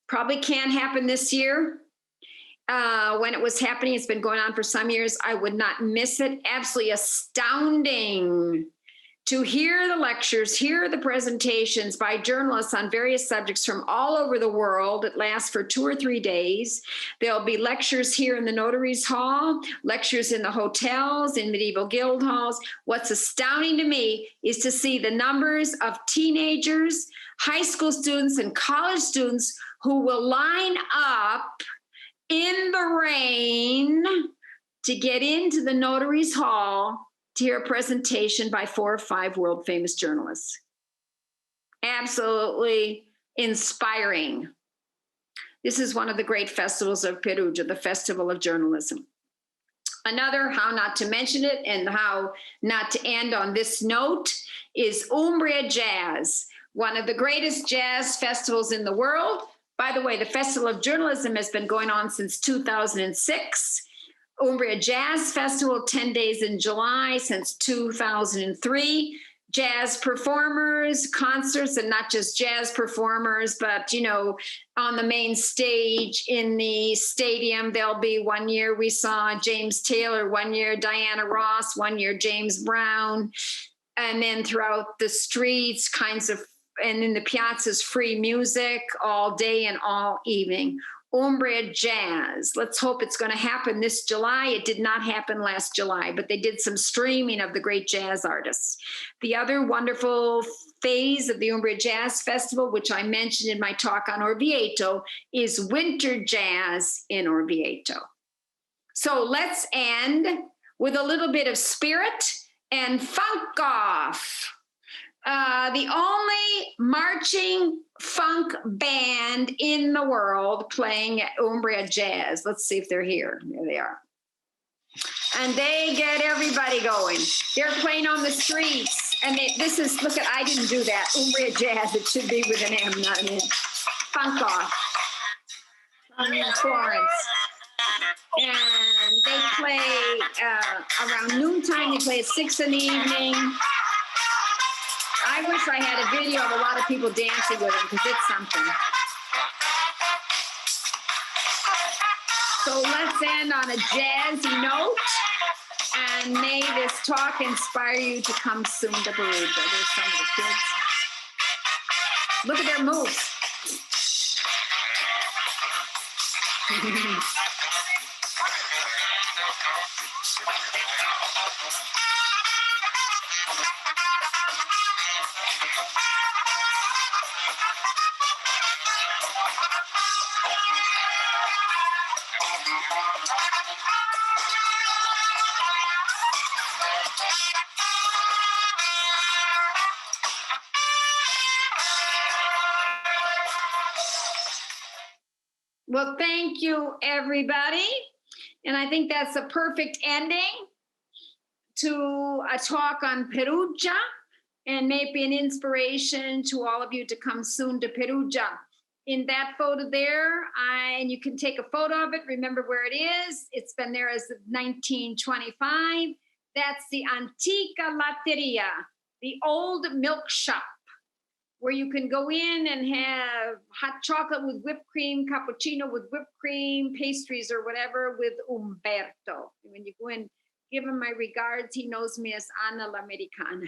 Probably can't happen this year. When it was happening, it's been going on for some years. I would not miss it. Absolutely astounding to hear the lectures, hear the presentations by journalists on various subjects from all over the world. It lasts for 2 or 3 days. There'll be lectures here in the Notaries Hall, lectures in the hotels, in medieval guild halls. What's astounding to me is to see the numbers of teenagers, high school students, and college students who will line up in the rain to get into the Notaries Hall to hear a presentation by 4 or 5 world famous journalists. Absolutely inspiring. This is one of the great festivals of Perugia, the Festival of Journalism. Another, how not to mention it and how not to end on this note, is Umbria Jazz, one of the greatest jazz festivals in the world. By the way, the Festival of Journalism has been going on since 2006. Umbria Jazz Festival, 10 days in July since 2003. jazz performers, concerts, and not just jazz performers, but, you know, on the main stage in the stadium, there'll be one year we saw James Taylor, one year Diana Ross, one year James Brown, and then throughout the streets, and in the piazzas, free music all day and all evening. Umbria Jazz. Let's hope it's going to happen this July. It did not happen last July, but they did some streaming of the great jazz artists. The other wonderful phase of the Umbria Jazz Festival, which I mentioned in my talk on Orvieto, is winter jazz in Orvieto. So let's end with a little bit of spirit and funk off. The only marching funk band in the world playing at Umbria Jazz. Let's see if they're here. There they are. And they get everybody going. They're playing on the streets. And look at, I didn't do that. Umbria Jazz, it should be with an M, not an N. Funk off. Florence. And they play around noontime. They play at 6 in the evening. I wish I had a video of a lot of people dancing with them because it's something. So let's end on a jazzy note, and may this talk inspire you to come soon to Perugia. There's some of the kids. Look at their moves. Well, thank you, everybody. And I think that's a perfect ending to a talk on Perugia, and maybe an inspiration to all of you to come soon to Perugia. In that photo there, and you can take a photo of it, remember where it is. It's been there as of 1925. That's the Antica Latteria, the old milk shop, where you can go in and have hot chocolate with whipped cream, cappuccino with whipped cream, pastries or whatever with Umberto. When you go in, give him my regards. He knows me as Anna L'Americana.